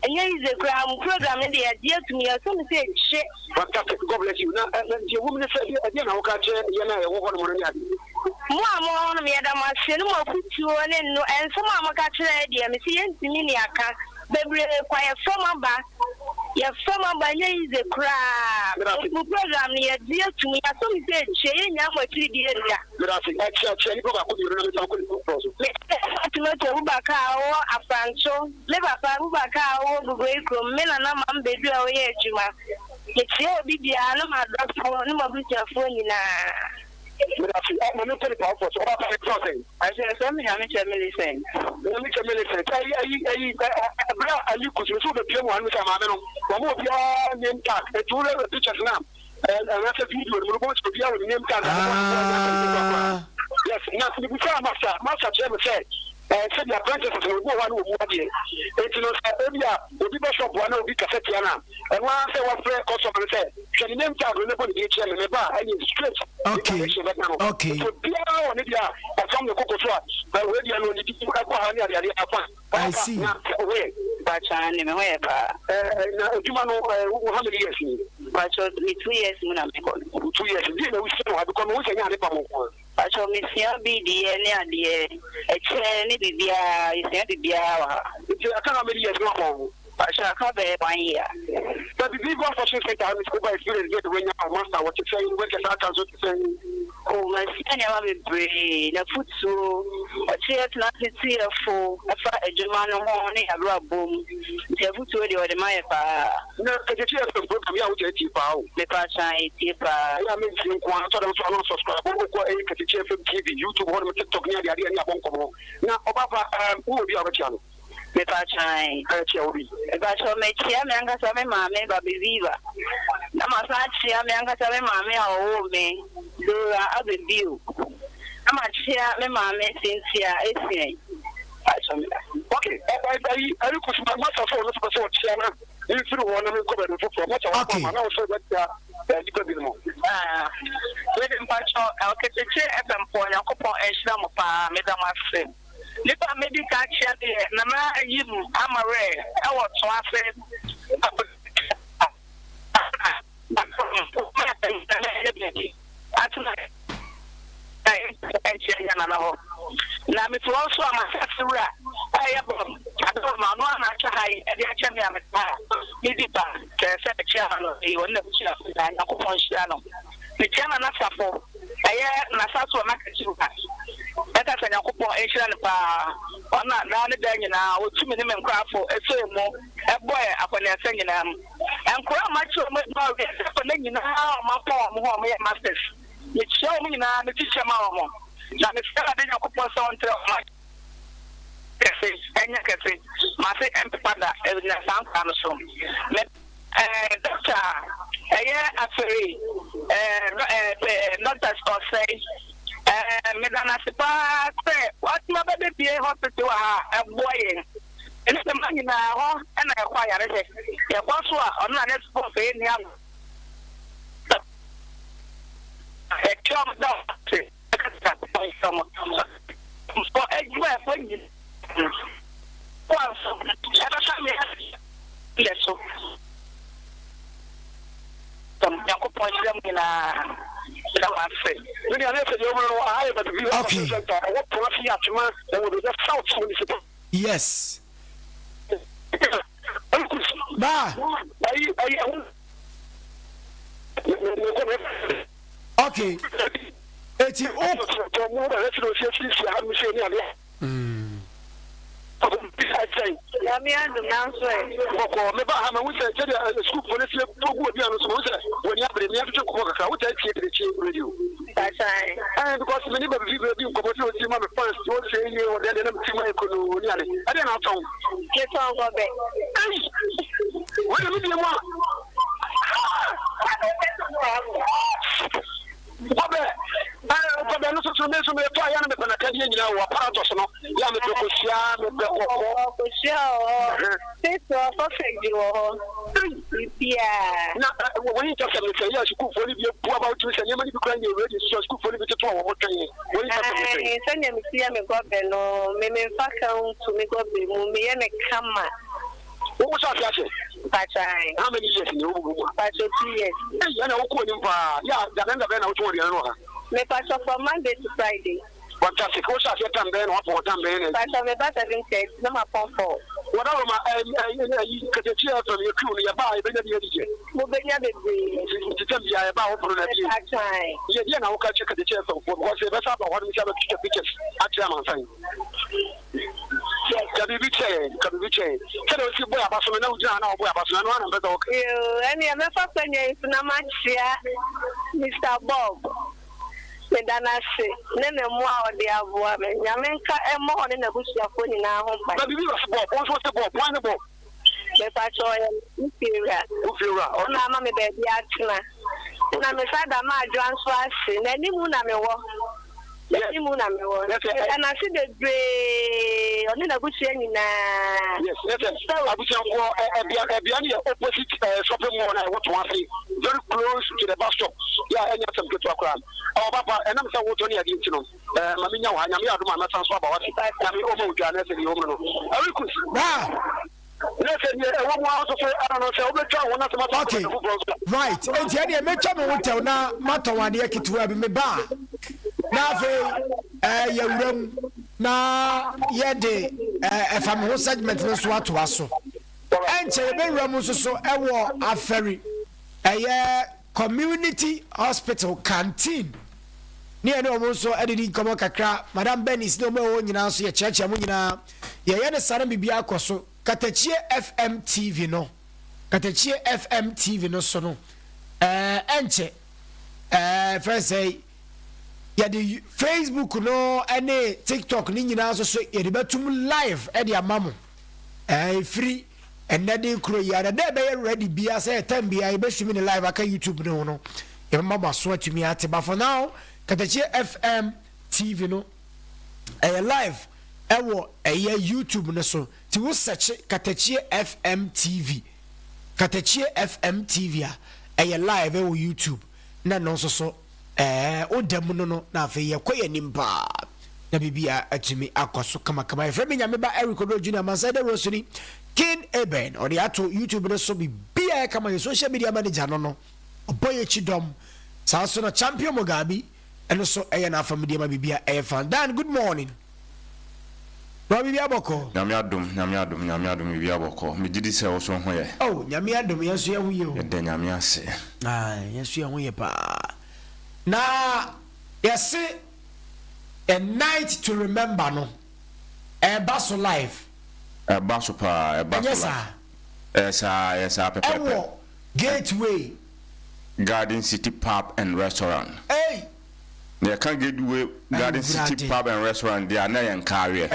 And here is a program, and they are dear to me. I some say, shit. Fantastic. God bless you. Now, your woman said, again, I'll catch you. More, me, Adam, I said, no, put you on, and some of my catch idea, Missy, Miniaka, baby, quiet from my back. Your former by name is a crab. The program near dear to me. I saw me say, Shane, I'm a 3 years. But I think actually, you to Ubaka, a Franco, live up a Ubaka, the way from Melanam, baby, away, Juma. It's your baby, I know my doctor, no more phone in I'm not very powerful, so I'm exhausting. I said, something I'm saying. Let me tell you, you could do the pure one with a man. One of your name tag, a two level pictures now. And that's a video, we're going to be our name tag. Yes, nothing before Master Chairman said. Said the apprentices will go on with one year. It's not area, the people shop one of the Cassetiana. And one say what prayer customer said, can you name tag remember the chairman in the bar? I need straight. Okay. So, Pierre on India, I found the cocoa swat, but where you know the people I see. But I never how many years? But 2 years, 2 years. We still have become one thing. I shall miss your BD and a chair, is I can't many years no. I shall cover 1 year. But the big one for sure, I will go by experience get when I master what you say, what you say. Oh, my senior will be brave, a foot so a chair not a tear for a German morning, a rub boom, the foot or the Maya. No, the chair from Program out at Tipa, the Pacha, Tipa. I mean, one sort of subscribe, Katakyie TV, YouTube, or TikTok near the idea. Now, Obama, who will be our channel? The Pacha, but your make Yanga Same Mammy, Baby Viva. Namasachi, Yanga Same Mammy, or me. Do other view. I'm a chair, my mammy, since here, it's okay. I look at my master for the person, Chairman. You through one of the government for much of a man, also that you could be more. Within Pacho, I'll get a chair at some point, I'll put a sham of Madame Marcel. Little maybe catch it, Nama, you, I'm a rare. I want to now, it's also a master. I don't know, I'm actually a chairman. Maybe set a chairman, you will never share the chairman. For a Nasato Makachuka. That is an occupant Asian power. Or not down the day now, with 2 minimum crowd for a ceremony, a boy upon their singing them. And quite much of my dog is happening now, my poem, home, masters. It show me now the teacher, Mamma. Now, the fellow didn't occupy someone to my cafe, and your cafe, Master and Pada, and the sound comes from. Doctor, a year after not as or say, Madame Sipa, what my baby be a hospital, a boy. And it's the money now, and I acquire it. A boss on an export in young. A job doctor. For a year, when you once, every time you have yes, Yakupon Yamina. Yes. Ba. Okay. Eti o. Yami and the answer. Me ba ha me wo say the school police go bi anu so wo say when you bring me to ko ka wo take the radio. That's right. And because many people be ko bo ti ma me fans wo say you o de na ti ma ko no ni ale. I dey na ton. Ke ton go be. Wo le mi di mo. Kobe no so me so me to aya na me na kadi nyina wo apparatus no ya me to kosia me be kokko kosia o so perfect di wo bia na when you just say ya school for ni bi pu about to say nyama ni bi kran ye radio school for ni bi to wo kan ye when you just say sanya me tia me go be no me fa kan to me go be mu me ye me kama wo so afia se Pachai. How many years in the room? Pacho 2 years. Yeah, no, yeah, the end of the night, me pacho from Monday to Friday. Fantastic. What's your time then? What for time then? Pacho me back 7 days. No my phone for. Whatever my Katakyie from your crew, you buy, but you did. Mo be nya bebre. To tell me about for that. Pachai. Yeah, now catch Katakyie from what's the best about what we have to pictures at Amansan. Can be chain. Tell us you boy about some now, boy about some one better. Any I'm not is Namachia, Mr. Bob. Medanase, nene mwa odi avua me. Nyamenka emo ni nebusi ya phone na home. But we was Bob. What was the Bob? One Bob. Me pacho Ufira. Ona ama me baby atina. Na me sada ma adwanso ase. Na ni mu na me wo. Ni mu na me wo. And I see the gray. Oni nebusi nyina. Yes. Abuja wo ebiani opposite shopping mall na what one say. Very close to the bus stop. Yeah, any some good to Akram. Oh, Papa, and I'm saying what Tony against you. Mamma, I'm here to my son's about it. I'm over to Janet and the woman. I will cook. Okay, right. And the Metro will tell now, Matter one year to have me bar. Now, your room, now, yet, if I'm whole segment, no swat to us. And say, Ramus so a war, a ferry, a community hospital canteen. Near no more so editing come kakra, Madame Ben is no more in our church. Amuna, Yana Sana Bibiako so Katakyie FM TV no Katakyie FM TV no so no enche first say ya the Facebook no any TikTok ni nyina so ya de betum live e de amamo free and na de kro ya da be ready bia say time bia e be shumi ni live aka YouTube no e mama so atumi ate but for now Katakyie FM TV no live ewo YouTube no so ti wo search Katakyie FM TV Katakyie FM TV a live ewo YouTube na no so o dem no na afa ye koye nimba na bibia atumi akoso kama efre me nyame ba Eric Oduro Junior Amansan de Rosuni King Eben or the ato YouTube no so bibia kama your social media manager no oboye chidom sa so no champion Mugabe and so na afa media bibia fan Dan good morning. Nyame adom Nyame aboko me gidi se wo so ho ye oh Nyame adom yeso ye ho ye o de Nyame ase yeso ye ho ye pa na yes a night to remember no baso life baso pa baso yes pepe Gateway Garden City Pub and Restaurant hey they can't get away Garden City Pub and Restaurant. They are now in Carrier.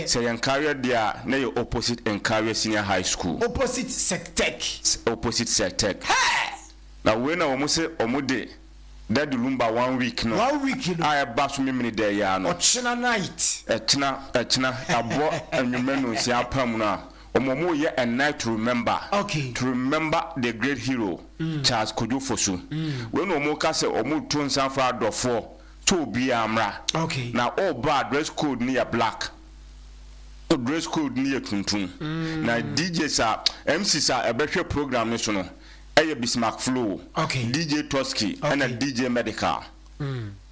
Say in Carrier, they are now opposite in Carrier Senior High School. Opposite Sectec. Hey! Now when I almost say Omude, that the Lumba 1 week no. 1 week no. I have basu me there ya no. Ochina night. Echina. Abo and you men say apamuna. Omomo ye a night to remember. Okay. To remember the great hero Charles Kojofosu. When Omoka say Omu tun san fra do 4 to be amra. Okay. Now all bad dress code near black. So dress code near tuntun. Now DJ sa MC sa a better program national. Bismarck Flow, DJ Toski, and a DJ Medical.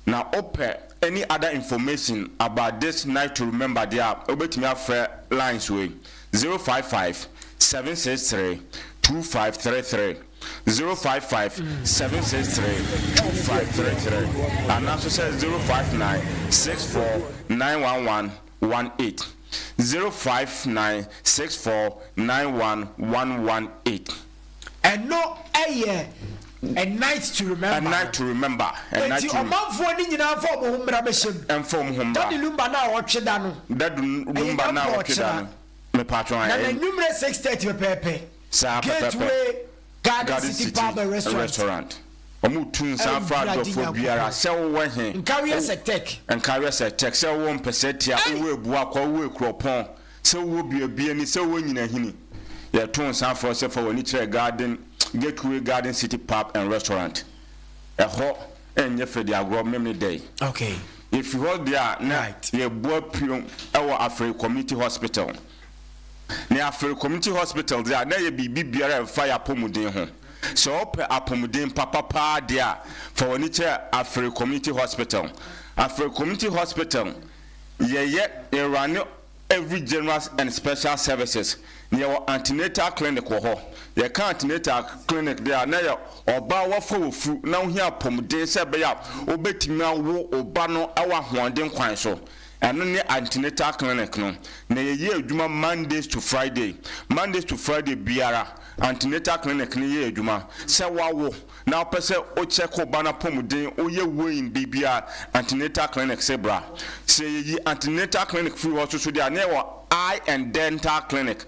Now, open any other information about this night to remember there. Obet me fair lines way 055 763 2533. 055-763-2533 and also says 059-64-911-18 059-64-911-18 and no a night to remember. A night to remember. A night to remember. And from whom that lumba now watch dano. That lumba now watch dano. Me patron. And number 630 pepe. Gateway Garden City Pub and Restaurant. Omutun San Francisco for biara sell one here. And carry us a tech. And carry us a tech. Sell 1% here. We walk away cropon. So will be a beer. So when you hini. Yeah, Tun San Francisco for Nitre Garden. Gateway Garden City Pub and Restaurant. A hot and for the agro memory day. Okay. If you hold there, night, you board our Afri Community Hospital. Near Afri Community Hospital, there may be beer and fire pomudin home. So open a pomudin papa there for Nitre Afri Community Hospital. Afri Community Hospital, yet you run every general and special services. Near antenatal clinic ho. Ye can antenatal clinic there na or bawa for fruit now here pomde se be ya obetimi awo oba no awa honden kwan so eno ne antenatal clinic no na ye adwuma Mondays to Friday biara antenatal clinic ne ye adwuma se wawo na opese o check oba na pomde o ye wein bibia antenatal clinic se bra se ye antenatal clinic free also so there na eye and dental clinic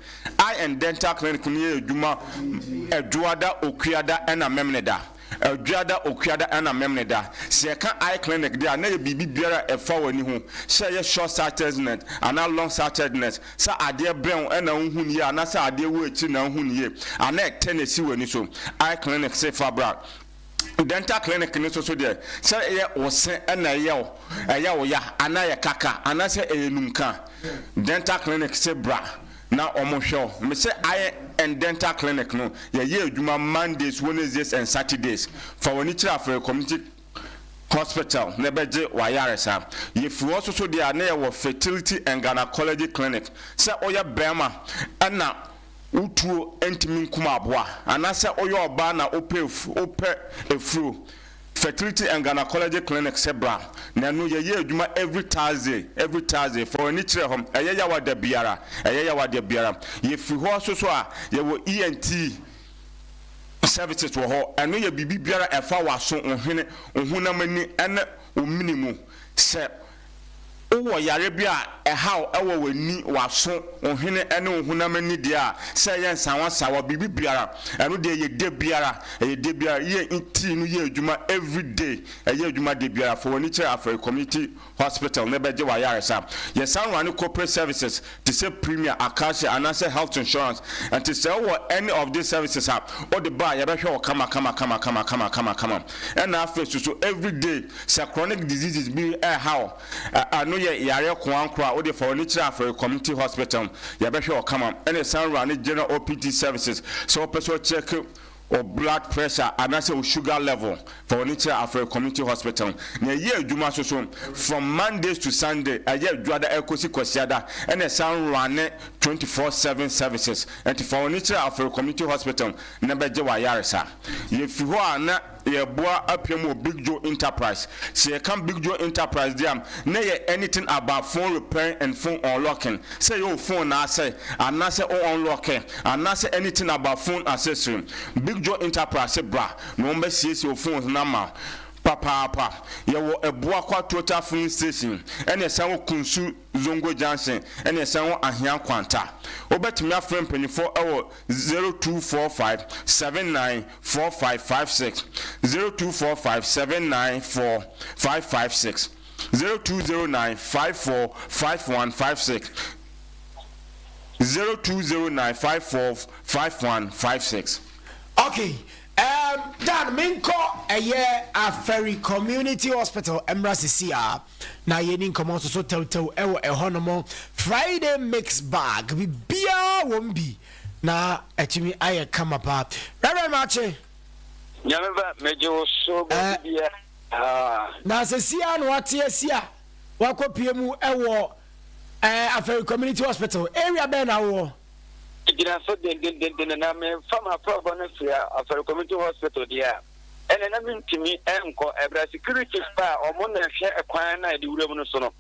near Juma Eduada Okuada and a Memneda. Eduada Okuada and a Memneda. Second eye clinic there, near Bibi Biera a forward new. Say a short sightedness and a long sightedness. Sa idea brown and a unhunia, and as I dear wait to know who ye. A neck Tennessee when you so. Eye clinic say Fabra. Dental clinic in so there. Say ya or say and a yaw ya, anaya kaka, and I say a nunca. Dental clinic say bra. Now almost sure. Me say eye and dental clinic no. Yeah, Juma Mondays, Wednesdays, and Saturdays. For when it's for a community hospital, nebeje wayaresa. If you also so they are near fertility and gynecology clinic. Say oya bema and now. Utu entimin kumabwa anasa oyo oba na ope efru fertility and gynecology clinic sebra na no ye adwuma every Thursday for any chire hom eyeya wa da biara ye fi ho so a ye wo ENT services wo ho eno ye bibi biara efa waso ohunamani ene o minimum se owo yare bia how ewo wani waso ohene ene ohunamani dia say yen sawa bibi biara eno de ye de biara ye inti no ye adwuma every day ye adwuma de biara for wani chire Afri community hospital ne beje wa yare sa ye san run corporate services to say premier Acacia and say health insurance and to say any of these services up or the bar ye be hwe kama and after so every day say chronic diseases be how ye yare kwankwa o de for nichira for community hospital ye be hwe come and a san run general OPT services so person check or blood pressure and I say sugar level for nichira for community hospital na ye adwuma so from Mondays to Sunday a ye adwada ekosi kwasiada and a san run 24/7 services and for nichira for community hospital na beje wa yaresa ye fi ho ana ye boa apemo Big Joe Enterprise say you come Big Joe Enterprise there na ye anything about phone repair and phone unlocking say your phone na say and na say unlocking and na say anything about phone accessory Big Joe Enterprise bra no mbe sie your phone number papa yewo eboa kwa total phone station ene san kunsu zongo junction ene san ahia kwanta obetimi afrem penifo ewo 0245794556 0245794556 0209545156 0209545156 Okay. Dan Minko Afri Community Hospital Embracisia. Na yenin komo so tew ewo ehonomo Friday Mixbag bi bia wombi na etimi aye kama pa. Very much. Nyameva mejo so bia na se sia no ate asia wakopie mu ewo Aferi Community Hospital area be na wo Gina so den na me fama probo na fia Aferi Community Hospital dia ene na mintimi enko ebra security spa omo na hwe ekwan na de wuram no so no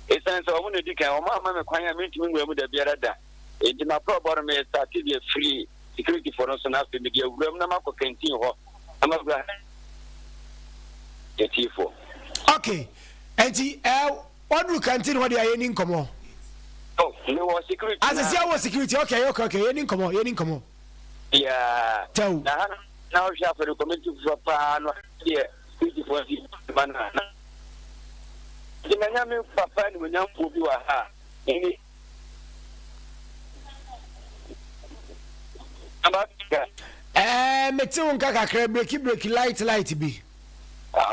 esense omo na dikan omo ama me kwan ya mintimi wuram da biara da ejina probo me start dey free security for us na fe media wuram na mako canteen ho amabra T4 okay enti Oduro canteen what dey any nkomo oh no was security as I say was security okay any nkomo yeah tell now we have to commit to papa no here for banana the nyame papa ni nyampo bi wa ha ni amaka meti won kakra break light bi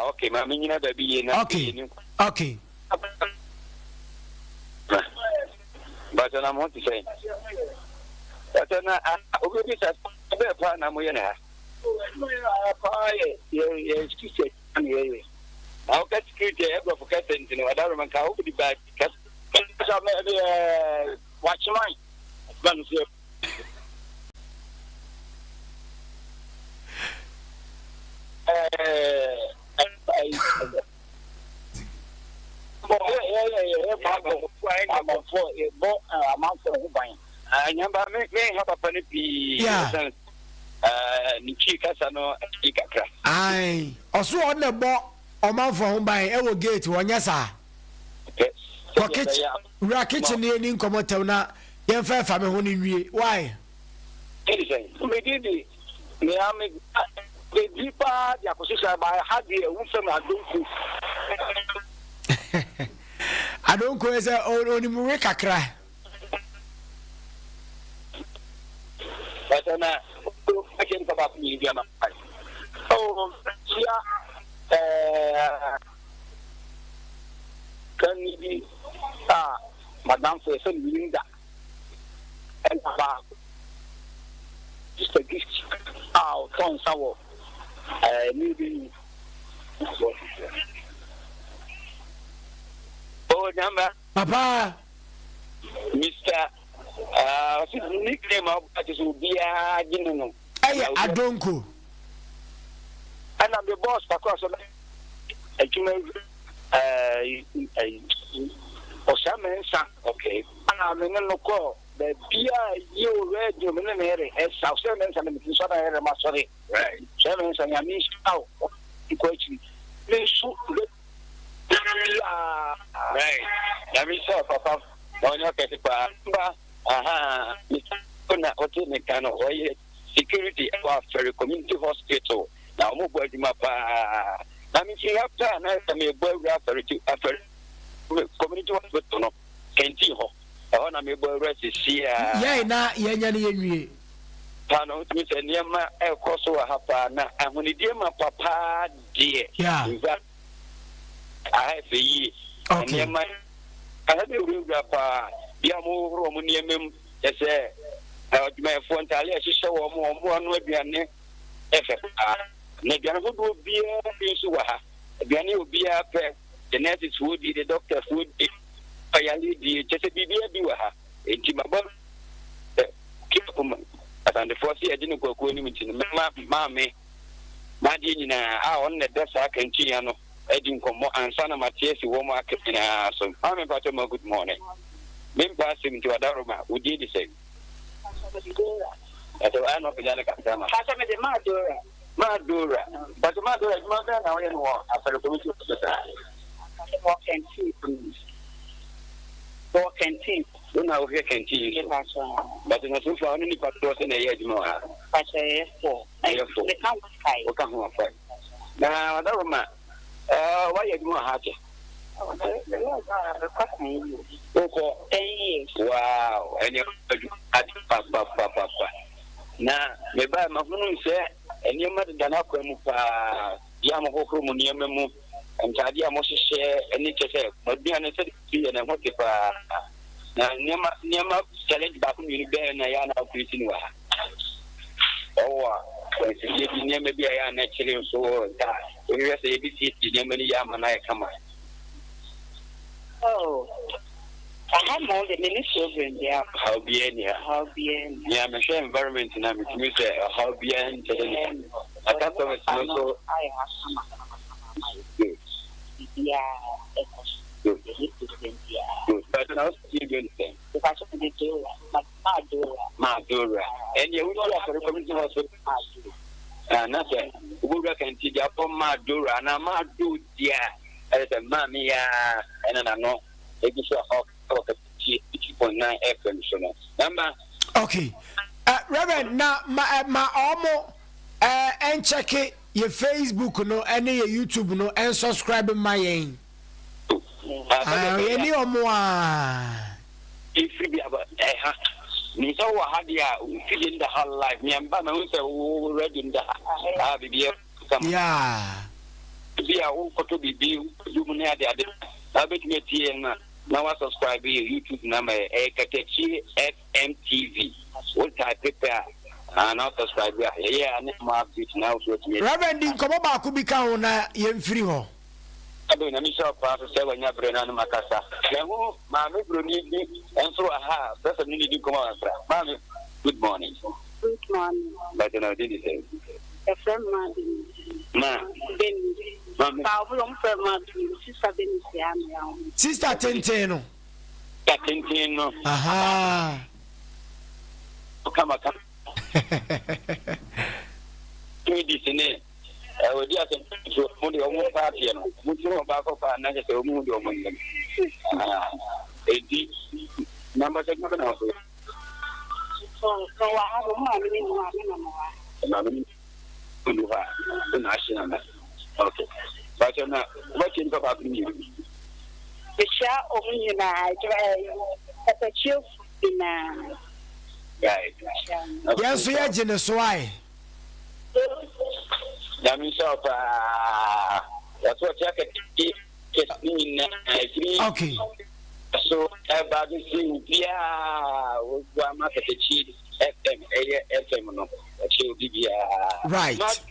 okay ma me nyina ba bi ye na okay but na mo ti say but na obi sa be pa na mo ye na excuse me I'll get security ever for getting to know I don't remember how the back watch mine Ai oso on na bo omanfo ho ban e wo gate wonya sa ra kitchen ni nkomotew na yen fa me ho ni wie why me didi me am the deeper the acquisition by had the wufem adonko is oni mu kakra but na I can come up with you oh yeah can be madam for some winda and about just a gift ton sawo maybe oh number papa Mr. Nickname of that will be a gino. Adonko. And I'm the boss because of Amansan, okay. And I'm in the call. The Pia, you read your millionaire as South Sevens and the Minnesota area, sorry. Right. Sevens and I miss out. Equation. They shoot. Right. Let me say, Papa. On your kuna hotel mekano oye security for community hospital na mo gwa dima pa na mi fi after na me gwa after community hospital no kenti ho na me gwa sia ye na yenya ne yenwie pa no mi se niema e koso wa hapa na ahunidie ma papa die yeah I have yi niema I be ura pa bia mo ro mo niemem ese my phone tali asise wo mo anu aduane efe na aduane ho do bia nso wa ha aduane obia pe the nurses would be the doctors would be ayali di chese bibia bi wa ha enti mabo keep and the first year didn't go ni mti ma me ma di nyina on na desa kan ti ya no edi nkomo ansa na matiesi wo mo akina so ame pato ma good morning mem pass him to Oduro we did the same ato ano pijana kasema hata me de madura but madura na wale no after committee sasa walk and see una o que canteen but na so fa ni patro se na ye dimo ha pa se fo le kan kai o kan ho fa na Oduro why you doing happy? Wow, and you at papa. Now, maybe I'm a woman say, and you mother than a crumupa, Yamaho Muniamu, and Tadia Moshe, and it say, but be unnecessary and what if now Nema challenge back in the bear and Ayana of Christina. Oh, Near maybe I am actually so that we have ABC, many Yamana come. Oh, I have more than many children there. How bien, yeah, I'm sure environment and I'm say how bien to the end. I got some also. I have yeah, good. But now you're doing the same. If I should do Madura. And you will have a community hospital. Nothing. We can see the upper Madura and I'm not do dear as a mammy and I know it is a 2.9 FM. Number okay. Reverend, now my almo and check it your Facebook no any your YouTube no and subscribe my aim. Any or more. If you be about me so had ya feeling the whole life. Me and Bama who say already in the yeah. Be a whole photo be you money at the other. I bet me TN now I subscribe to YouTube number Katakyiefm TV. What I prepare and I'll subscribe yeah and I'm update now so Reverend in come back could be count yen free ho. I don't know shop for 7 years and Macassa. Now, Mammy, and so I have. That's a minute to come on. Mammy, good morning. Good morning. But I didn't say. A friend, Ma, Sister Tenteno. Tenteno. Aha. Come. I would just put your own party and put your back of our natural mood among them. Number 7 also. So I have a moment. National. Okay. But you're not watching about me. The share of Katakyie in right. Yes, we are generous. Why? Yamisha, that's what you can okay. So, everybody see, yeah, we're market FM, no, she'll be right. Not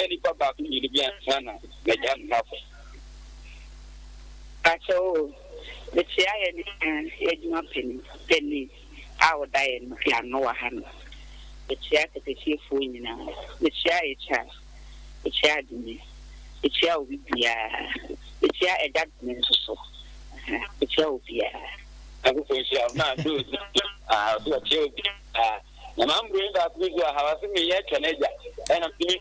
any papa, you'll be a the young nothing. So, the chair and penny, I would die in Piano hand. The chair at the chief winning now. The chair is chair. The chair the chair will be the chair a judgment so. The chair will be I will say, I'll not do it. Do a chill. And I'm going back with you. I have me yet, Canada. And I'm feeling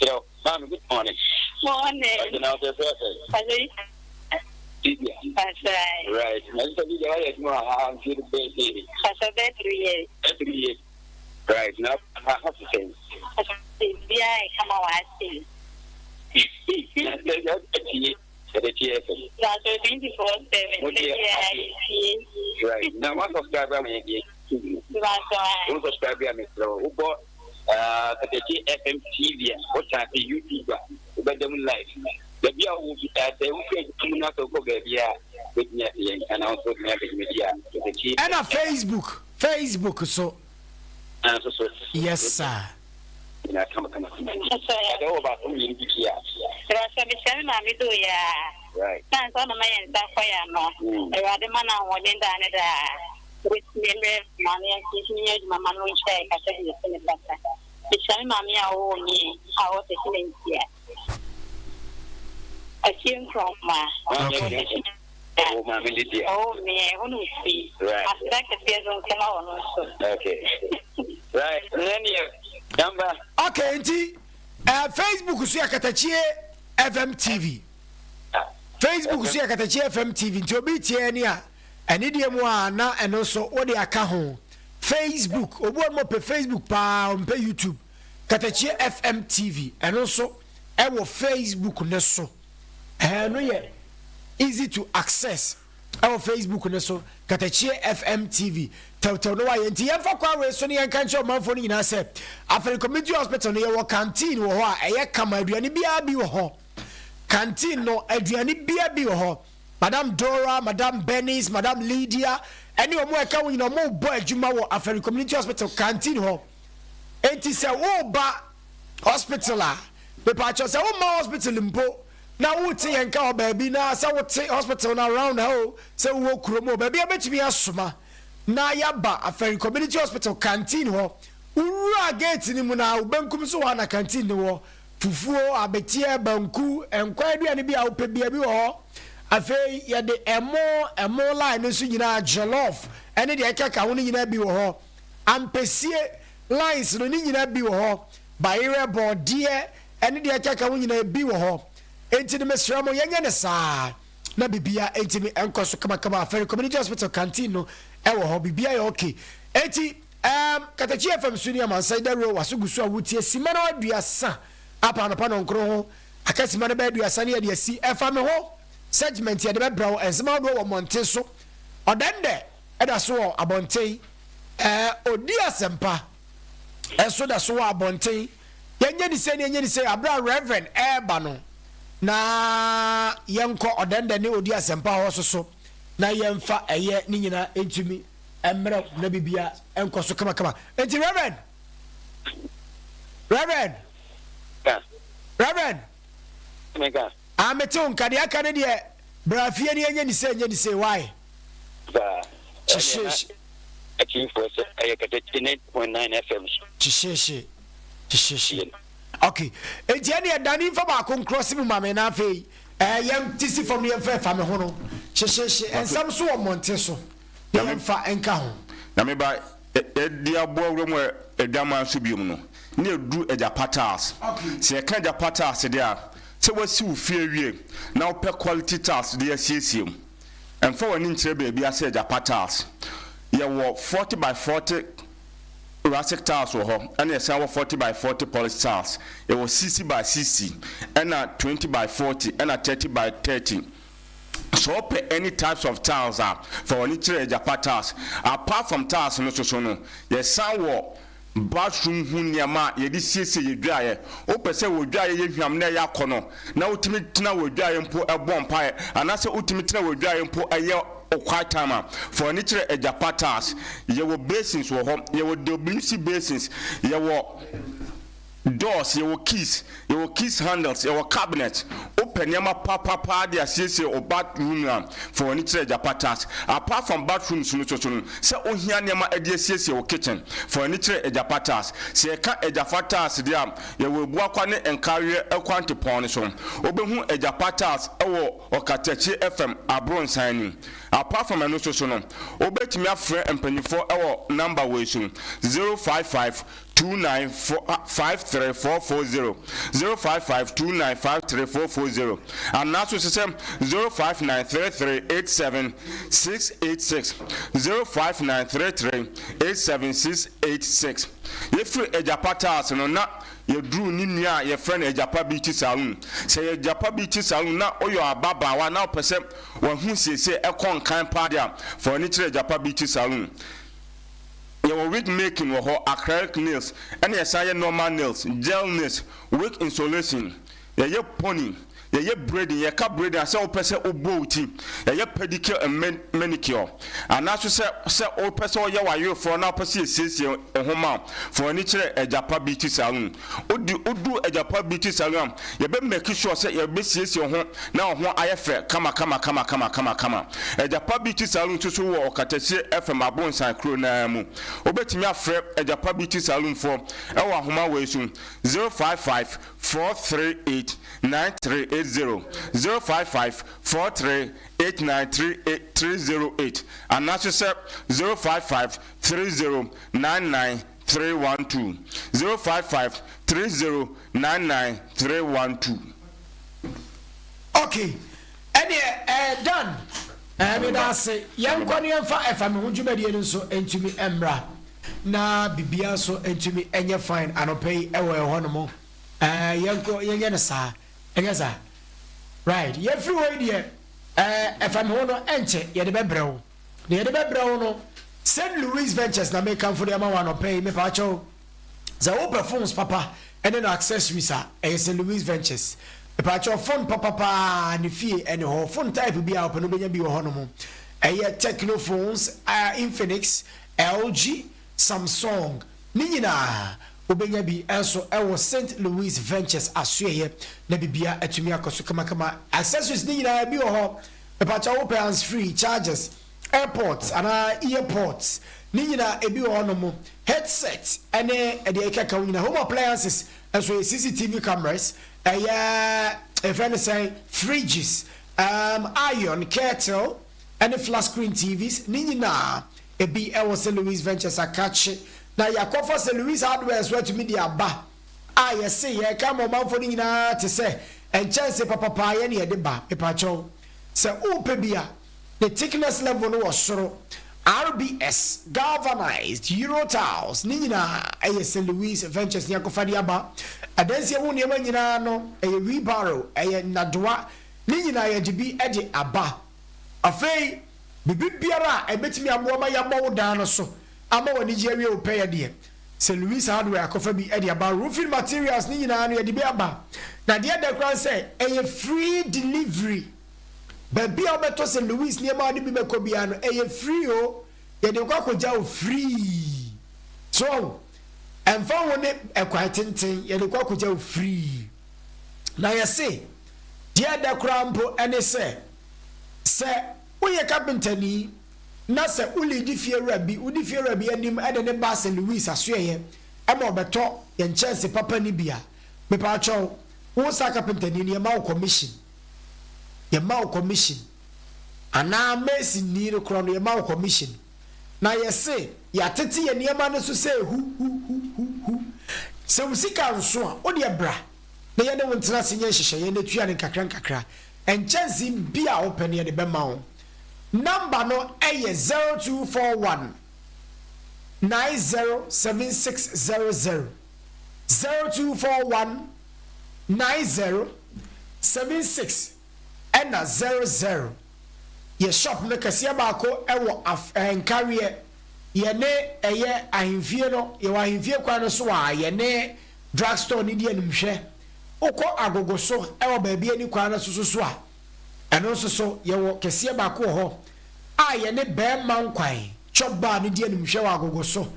so, Mom, good morning. Morning. You know, the person. That's right. Right. I'm more. I'm feeling baby. That's a 3 years. Right. Now, I have to say. Yeah, come on, I see. The TFM. That's 24/7. Right. Now, one subscriber may be. One subscriber may throw. Who bought Katakyie TV? What type of YouTuber? But them life. The beer will be at the weekend. Not to go there with me and also media. And a Facebook so. Yes, sir. Come. I know about whom right. That's on the man that fire. No, I rather man I want in that with money and keeping me, my man will say, I said, it's better. The same mammy, I owe me, I was a killing here. I came from my oh, me, I want to see. Right. After that, the come on also. Okay. Right. Then you number. Okay, Auntie. Facebook so Katakyie FM TV. Facebook so Katakyie FM TV. Nti obi tie ni a ene die mu a na eno so wo de aka ho. Facebook, obo mo pe Facebook pa, o pe YouTube. Katakyie FM TV. Eno so e wo Facebook ne so. No ye easy to access. Our Facebook ne so Katakyie FM TV. Tell no why nti yemfa kwa we so ne yanka nche omanfo ni nyina se African Community Hospital no ye wo canteen wo ho a eye kama aduane bia bi wo ho. Canteen no aduane bia bi wo ho. Madam Dora, Madam Benis, Madam Lydia, any omo eka wo nyina mo bo adwuma wo African Community Hospital canteen ho. Enti se wo ba hospital a mepacho say wo ma hospital mpo na wo te yenka obabi na say wo te hospital na around how say wo kuromo obabi abetumi asoma na yaba aferi community hospital canteen ho ura gate ni mu na ubankum so wa na canteen ni wo fufuo abetie banku enkwa aduane bi a wo pe bia bi wo afei ye de emo line so nyina jollof ene de ekaka ho nyina bi wo ho ampesie lines no nyina bi wo ho bayire bordie ene de ekaka ho nyina bi wo ho enti de mesramo yenye ne saa na bibia enti mi enkoso kama aferi community hospital canteen no e wo ho bibia ye okay enti Katakyie suni Amansan Dawuro wasugusu a wutie simana aduasa apa no pa no nkro ho akasima na ba aduasa ne ye de si efa me ho segment ye de be brawo ensema do wo monte so odende eda so abonten odi asempa eso da so abonten yenye ni se abra reverend eba no na yenko odende ne odi asempa ho so na yemfa eye ni nyina entumi emre na bibia enko so kama enti reverend mega ameto nkade aka ne de brafie ne yenye ni se why ba Achieve for a Katakyie 9.9 FM. Chishe. Okay. Etienne ya dani fa ba kon cross mu mama na afei. Yam tisi from yam fa me ho no. Chishe. Ensam so o monte so. Yam fa enka ho. Na me ba dia bo awro mu edama so biom no. Na edu eja patas. Se ka eja patas de a se wasi wo fie wie na wo quality task de asiesie mu. Emfa wani nkyere ba bia se eja patas. You were 40 by 40 rustic tiles were home, and yes, I was 40 by 40 polished tiles. It was 60 by 60, and a 20 by 40, and a 30 by 30. So, pay any types of tiles are for any trade tiles. Apart from tiles, no, yes, some were bathroom hunyama, ye disi ye dry. Open say, we dry ye ham near yakono. Now, ultimate now we dry and put a bomb pie, and that's ultimate now we dry and put a year. Quite time for nature a japatas, you were basins were home, you were WC basins, you were doors, you were keys handles, you were cabinets, open yama papa, the associate or bathroom for nature a japatas. Apart from bathrooms, so oh here yama a DSC or kitchen for nature a japatas. Say a jafatas, dear, you will walk on it and carry a quantity ponition. Oben a japatas or katakyiefm a bronze signing. Apart from an social, obey me a friend and penny for our number way soon 055-294-53440 055-295-3440 and now to system 05933-87686 05933-87686. If you a japatas and not you drew ninia your friend a japa beauty saloon. Say a japa beauty saloon now or your baba 1% when who say a con kind party for nature japa beauty saloon. Your wig making or acrylic nails, and yes, I normal nails, gel nails, wig insulation, your pony. Ye braiding, ye cap braiding, and so person or booty, ye pedicure and manicure. And as you say, all person, you for now, says your home for nature a japa beauty saloon. Udu a japa beauty saloon. You better make sure say your business your home now. What I have come. A japa beauty saloon to so or katakyiefm Amansan crew na mu. Obeti me afre a japa beauty saloon for our home way soon 055-438-9380 055-438-9308 and that's yourself 055-3099-312 055-3099-312. Okay, and done. I mean, I say, young Korean if I'm going to be so into me, Embra. Na Bibia so into me, and you're fine, and I'll pay away one more. Young sir, and sir. Right, everywhere there. If I'm hono enter, you're the bebro. The bebro no. St. Louis Ventures na make come for the amount of pay me pacho. The open phones, papa, and then accessories are St. Louis Ventures. The pacho phone, papa, and fee, and the phone type will be out, and no be honomo. Techno phones, Infinix, LG, Samsung, Nina, obenya bi enso ewo St. Louis Ventures asoye na bibia atumi akoso kama accessories ni nyina bi ho epacha open hands free chargers airports ana earports ni nyina ebi ho no mo headset ene e de ekeka nyina home appliances enso CCTV cameras friend say fridges iron kettle and flat screen TVs ni nyina ebi ewo St. Louis Ventures akache na yakofa St. Louis hardware swear to media aba ye say ye come manfo ni nyina te say enchance papa ye na ye de ba epacho say upe bia the thickness level no was RBS galvanized Euro tiles ni nyina St. Louis Ventures ni yakofa di aba adanse wo ne ma nyina no wheelbarrow nadoa ni nyina ye gibi e de aba afei bibiara ebetimi amoma ya mawo dan no so ama wani je awie opɛ ya de St. Louis hardware akofa bi e de aba roofing materials ni nyina no ye de bi aba na de da kran say free delivery baby obeto St. Louis ni ma de bi meko bia no free o ye de kwa koja o free so emfa woni ekwa tenten ye de kwa koja o free na ye say de da kran mpo ene say uye carpenter ni na se uli di fie rabi anim ade ne ba St. Louis asoye ama obeto ye chance papa ni bia me pa cho wo sa carpenter ni ye ma commission ana mesi ni ro kro no ye ma commission na ye se ya tete ye niema no so se hu se usika nso a o de bra na ye ne wontena se nye hyehyɛ ye ne tua ne kakra and chance bia open ye de be ma wo number no 0241 907600 0241 9076 and 00 ye shop no kase ba ko ewo enkarie ye ne eye ahimfie no ye wa ahimfie kwa no so a ye ne drugstore ni die nimhwe ukọ agogoso ewo ba bia ni kwa no so a eno so ye wo kase ba ko ho ye ne be man kwan choba ni die nimhwe wa agogoso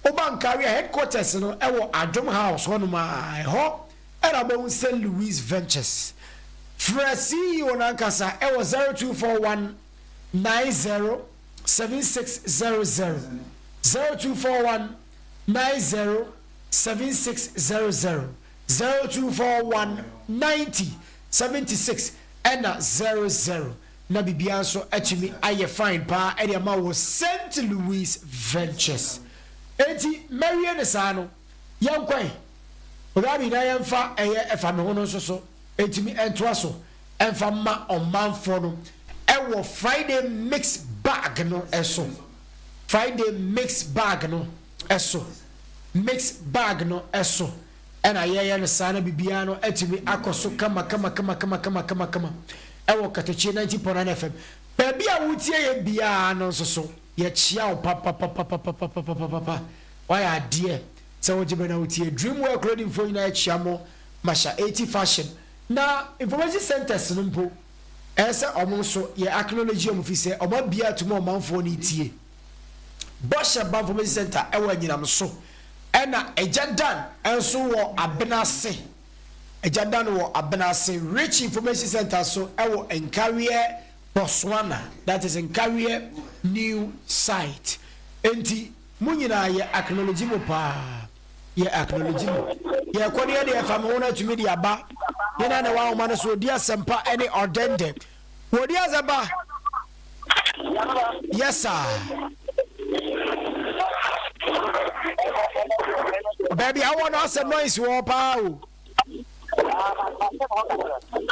obankari headquarters no ewo Adom House ho no ma ho era bo St. Louis Ventures Fresi onankasa ewo 0241 907600 0241 907600 0241 9076 and 00 na bibia so atumi aye fine pa e de ma wo St. Louis Ventures enti Marian Sano yankwan ogabi na yamfa eye efa me hono so etimi entoaso emfa ma omanfo no ewo Friday Mixbag no eso Friday Mixbag no eso Mixbag no eso ena yeye ne sana bibia no etimi akoso kama ewo Katakyie 90.9 FM baby a wutie ye bia no so ye chia o papa why adie se wo jibe na wutie Dreamwear clothing for ina chia mo masha 80 fashion na information centers no mpo ese omo so ye acknowledge omo fi se omo bia to mo manfo ni tie Bosha Ban Information Center ewo anyinam so ena ejadan enso wo abenase ejadan wo abenase Rich Information Center so ewo Enkawie Botswana, that is Enkawie new site enti munyina ye acknowledge mo pa ye acknowledge mo ye kwani ye de fam wona tumi de aba ye na wa ma no so di asempa any ordende wo di azaba yes sir baby I want us a noise wo pa o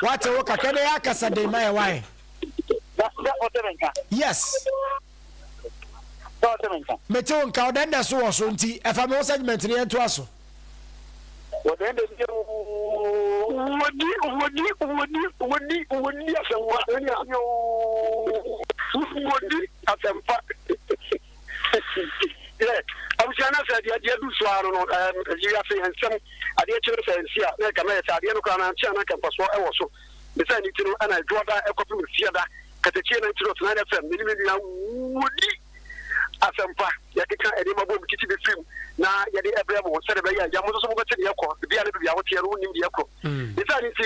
what wo ka kene ya kasa de mai why yes meto nka odenda so wo so nti efa me segment ne ento aso odenda wodi asemwa ni anyo wodi asempa I'm saying that the idea do so. I don't know. You have to some idea to say, "Yeah, come here." I don't know. I'm saying I can pass what I was so. Besides, you know, and I draw that a copy of Fiada, Katakyie 90.9 FM. asempa yɛkeka ɛde mabɔ mu titi bi film na yɛde ɛbrɛ mo sɛ de bɛyɛ ya mo so mo bɛte de yɛkɔ bia ne bia wote yɛro nim de yɛkɔ ɛsa ne nti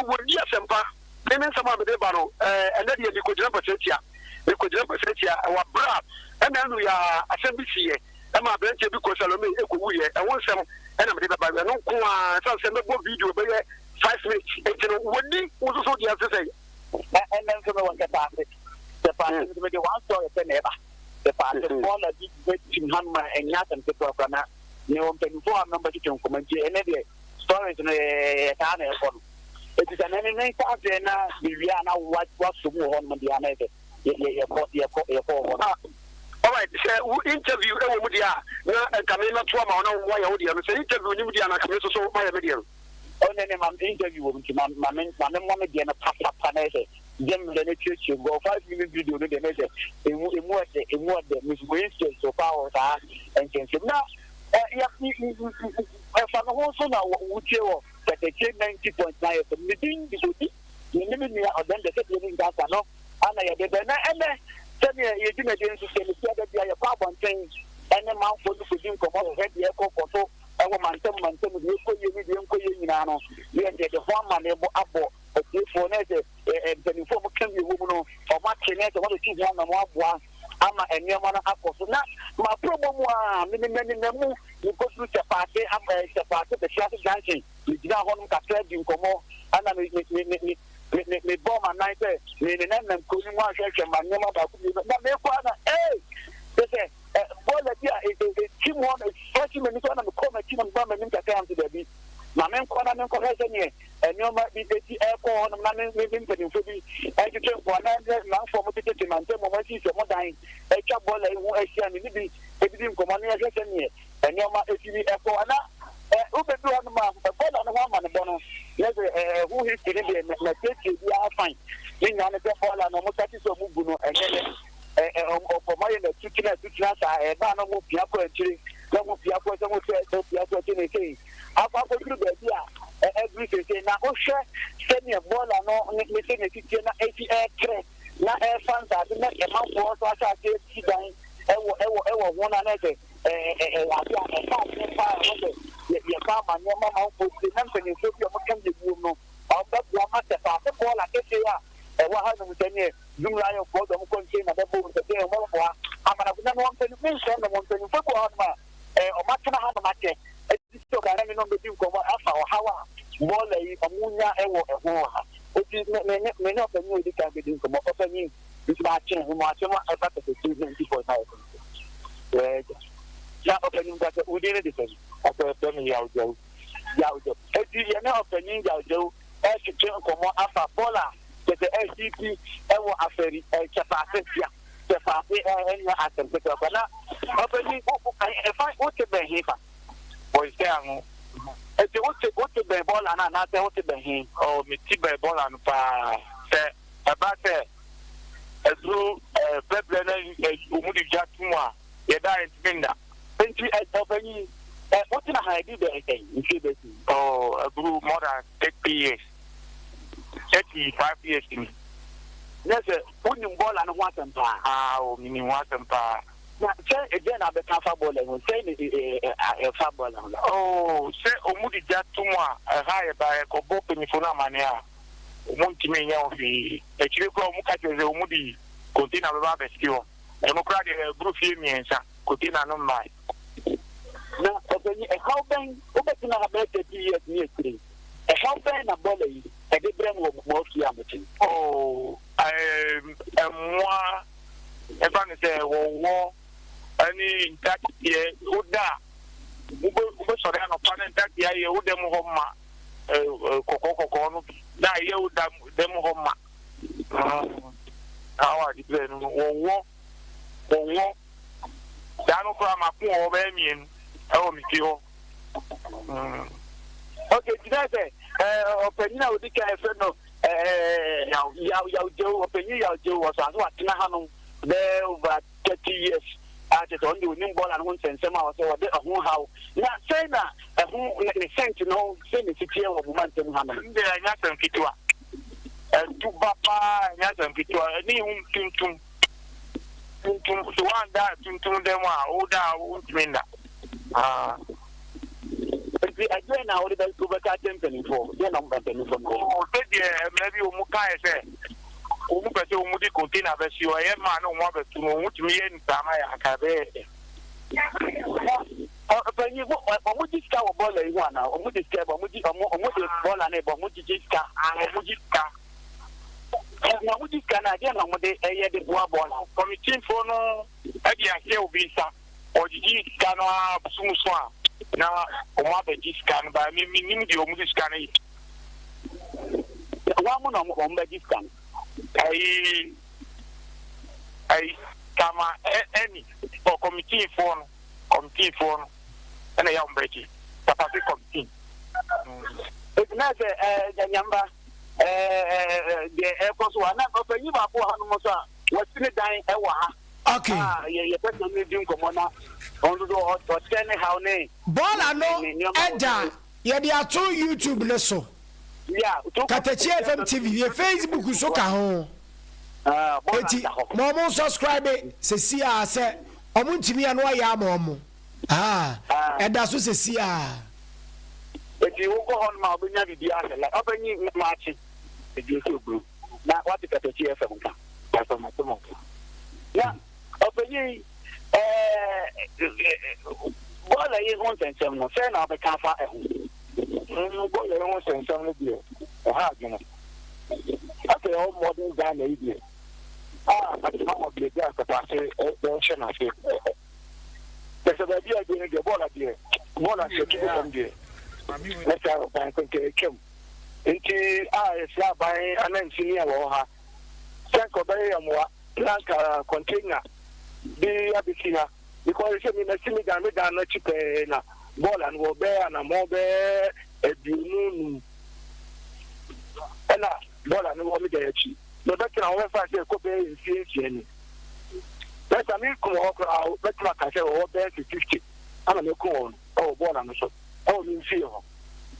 wo di asempa ne nsɛm a mede ba no ɛnɛ de yɛde kɔgyina mpɛsɛtia ɛwɔ bra ɛna anu yɛ asɛm bi siɛ ɛma aberanteɛ bi kɔ salome ɛkɔwuyɛ ɛwo nsɛm ɛna mede bɛba ɛno nko a sɛ sɛ mɛbɔ video bɛyɛ 5 minutes ɛnti no wɔdi wo so so deɛ sɛ sɛ ɛnɛ nso mɛwɔ nkɛpaase kɛpaase mede one story sɛ na ɛba kɛpaase bɔɔla bi bɛtim hanoma ɛnyɛ asɛm ketewa na ne wɔ mpanimfoɔ a mɛmbɛ twetwe nkɔmmɔ nti ɛnɛ deɛ stories no yɛtaa na ɛkɔ no ɛti sɛ nɛne ne nsa asɛ na biriwia na wasom wɔ hɔ nom deɛ ana ɛsɛ yɛkɔ hɔ alright sɛ interview ɛwɔ mu deɛ a na nkame mɛtoa ma wo na woayɛ wo deɛ no sɛ interview nim deɛ a na kame so so mayɛ me deɛ no ɔne ma interview wɔ mu nti ma memmɔ me deɛ no papapa na ɛsɛ gyemmerɛ no tuatua gɔ 5 minute video no deɛ na ɛsɛ ɛmu ɛdɛ mesubɔyɛ sɛ so far wɔ saa nkyɛnsɛm na ɛfa no ho so na wotie wɔ Katakyie 90.9 FM medin de sodi ne me nua ɔdɛn dɛ sɛ deɛ ne nkasa no ana yɛde bɛ na ɛnɛ sɛdeɛ yɛdi na deɛ nso sɛ ne sia da bia yɛkɔ abɔnten ɛne manfo no kɔdi nkɔmmɔ hwɛ deɛ ɛkɔkɔ so ɛwɔ mantam deɛ ɛkɔyɛ ne deɛ nkɔyɛ nyinaa no yɛde de ho ama ne abɔ atiefoɔ na ɛsɛ mpanimfoɔ mo ka wie wɔ mu no ɔmate ne ɛsɛ wɔde twi ho ama mo aboa ama nneɛma no akɔ so na mapromo mu a menenaninamu mekɔsuru kyɛpaase bɛhyia se junction megyina hɔ nom kakra di nkɔmmɔ ana mebɔ ma nan sɛ menenanam kuro no mu ahwɛhwɛ ma nneɛma baako bi na mekɔa na sɛ sɛ bɔɔla bi a ɛtim hɔ no ɛfɔkyi m'ani so na mekɔ m'akyi na meba m'anim kakra nso daabi na menkɔhwɛ sɛneɛ nneɛma bi ɛti ɛkɔ hɔ nom na me mpanimfo bi ɛtwetwe mpoa na manfoɔ mo tete mantam mo asi sɛ mo dan atwa bɔɔla yi ho ahyia ne ne bi ɛdidi nkɔmmɔ no yɛhwɛ sɛneɛ nneɛma ɛtumi ɛkɔ na wobɛdu hɔ nom a bɔɔla no ho ama ne bɔ no yɛ sɛ ho history ne deɛ na tietie biara fine ne nyinaa ne sɛ bɔɔla no ɔmo sate sɛ ɔmo gu no ɛnyɛ ɔkɔmmɔ yɛ natutuna saa ɛbaa no mo pia kɔ akyire na mo pia kɔ sɛ mo sɛ pia kɔ akyire ne sei akɔduru baabi a ɛduru sese na wohwɛ sɛneɛ bɔɔla no ne sɛ ne titie na ɛti ɛɛtrɛ na ɛɛfa nsase na ɛmanfoɔ so ahyɛ ase dan ɛwɔ ho na ne sɛ ade a ɛfa ase paa ɛwɔ sɛ yɛfa ama nneɛma manfoɔ tie na mpanimfoɔ bi a ɔmokam yɛ buom no ɔmbɛboa ma sɛ paase bɔɔla kɛseɛ a ɛwɔ ha nom sɛneɛ dumla ayɔfoɔ dɔm kɔnkyɛn na bɛbɔ mu sɛ sɛ ɔmɔboa amanafo na wɔmpanimfoɔ nhyɛ no wɔmpanimfoɔ bi wɔ hɔ nom a ɔmatena ha nom akyɛ ɛti ɔbɛra mi no bɛdi nkɔmmɔ afa ɔhaw a bɔɔla yi ɔmonya ɛwɔ ɛho ha ɔti mene ɔpanyin ɔdi kan bɛdi nkɔmmɔ ɔpanyin nti maakyene ho maakyɛ mu ɛfa Katakyie 90.9 na ɔpanyin ka sɛ wodi ne de sɛ asɛ ɛfɛ me yawgyaw ɛti yɛne ɔpanyin yawgyaw ɛtwetwe nkɔmmɔ afa bɔɔla sɛ SCP ɛwɔ afɛri kyɛpaase tia kyɛpaase ɛnyɛ asɛm ketewa na ɔpanyin ɛfa wote bɛn he fa bɔnsɛ ano ɛti wote bɛn bɔɔla no anaasɛ wote bɛn he meti bɛn bɔɔla no paa sɛ ɛba sɛ ɛduru bɛbrɛ no ɔmu de dwa to mu a yɛda ɛntimi nda nti ɔpanyin wotena ha ɛdi bɛn mfie bɛsi ɛduru more than 30 years 35 years ni na sɛ wonim bɔɔla no ho asɛm paa menim ho asɛm paa na sɛ ɛgyɛ na bɛka fa bɔɔla ho sɛ ne ɛfa bɔɔla ho sɛ ɔmu de gya to mu a ɛha yɛba yɛkɔbɔ panyimfo no amane a ɔmu ntumi nyɛ wo hwee akyire koraa ɔmu ka kyerɛ sɛ ɔmu de container bɛba abɛsi hɔ ɛno koraa deɛ ɛboro fie mmiɛnsa container no mmae na ɔpanyi ɛhaw bɛn wobɛtena ha bɛyɛ 30 years ne akyire ɛhaw bɛn na bɔɔla yi ɛde brɛ no wɔ mɔfie a moten ɛmmoa ɛfa no sɛ wɔwɔ ɛne ntakyeɛ woda a wobɛsɔre anɔpa no ntakyeɛ ayɛ woda mu hɔ ma kɔkɔɔ no na ayɛ woda mu hɔ ma awade brɛ no wɔwɔ saa no koraa mako wɔ bɛyɛ mmienu ɛwɔ me fie hɔ okay gyina sɛ ɔpanyin a odi ka ɛfɛ no yawgyew ɔpanyin yawgyew wɔ so ase watena ha no bɛɛ over 30 years ate sɛ ɔnde onim bɔɔla no ho nsɛnsɛm a wɔsɛ wɔde ɛho haw na sɛi na ɛho ne sɛnt no sɛ ne sitiɛ wɔ boma ntɛm ha no nde ɛnyɛ asɛm ketewa ɛtu ba paa ɛnyɛ asɛm ketewa ɛne yɛ ho tuntum to one that to them all down Minda. Again, I would like to be a temple for the number of them from maybe Mukai said, Umuka Mudi contain a vessel, I am man or mother to which me and Samaya Cabe. Mujiska or Bola one, or Mujiska, or Bola neighbor, Mujiska, and Mujiska. Mujiska again on the Bola, committee for no idea here visa or the Jiska Sumuswa. Now, Omaba Jiskan by me, the Omuscan. One on Jiskan. I come any for committee phone, and a young Betty, Tapati committee. It's not the number, the airport one, not for you, what's in the dying hour. Okay. You personally doing Comona. Ball no Edda. Yeah, they are two YouTube leso. Yeah, Katakyiefm TV, your Facebook so ka ho. Momo subscribe se sia se omuntimi anu aya momo. Edda so se sia. Eti wo go on ma obunya bibia se la obanyi maachi. Eji so bro. Na what Katakyiefm ka. Pastor Matomo. Yeah, obanyi Bola is 1.7 no say na be kan fa Bola is 1.7 no be o ha gina after all modern Ghana idea but some of the guys that are say mention as there's a idea again the Bola should keep them there let's have a bank come into it's by an engineer or ha thank you very much container the abisina because it's in a similar than a chip ball and will bear and a mobile a dunu and ball and will be there. No, that's an hour for a copy in CHN. That's a miracle out, but like I said, all there to 50. I'm a cone, oh, ball and so. Oh, in fear.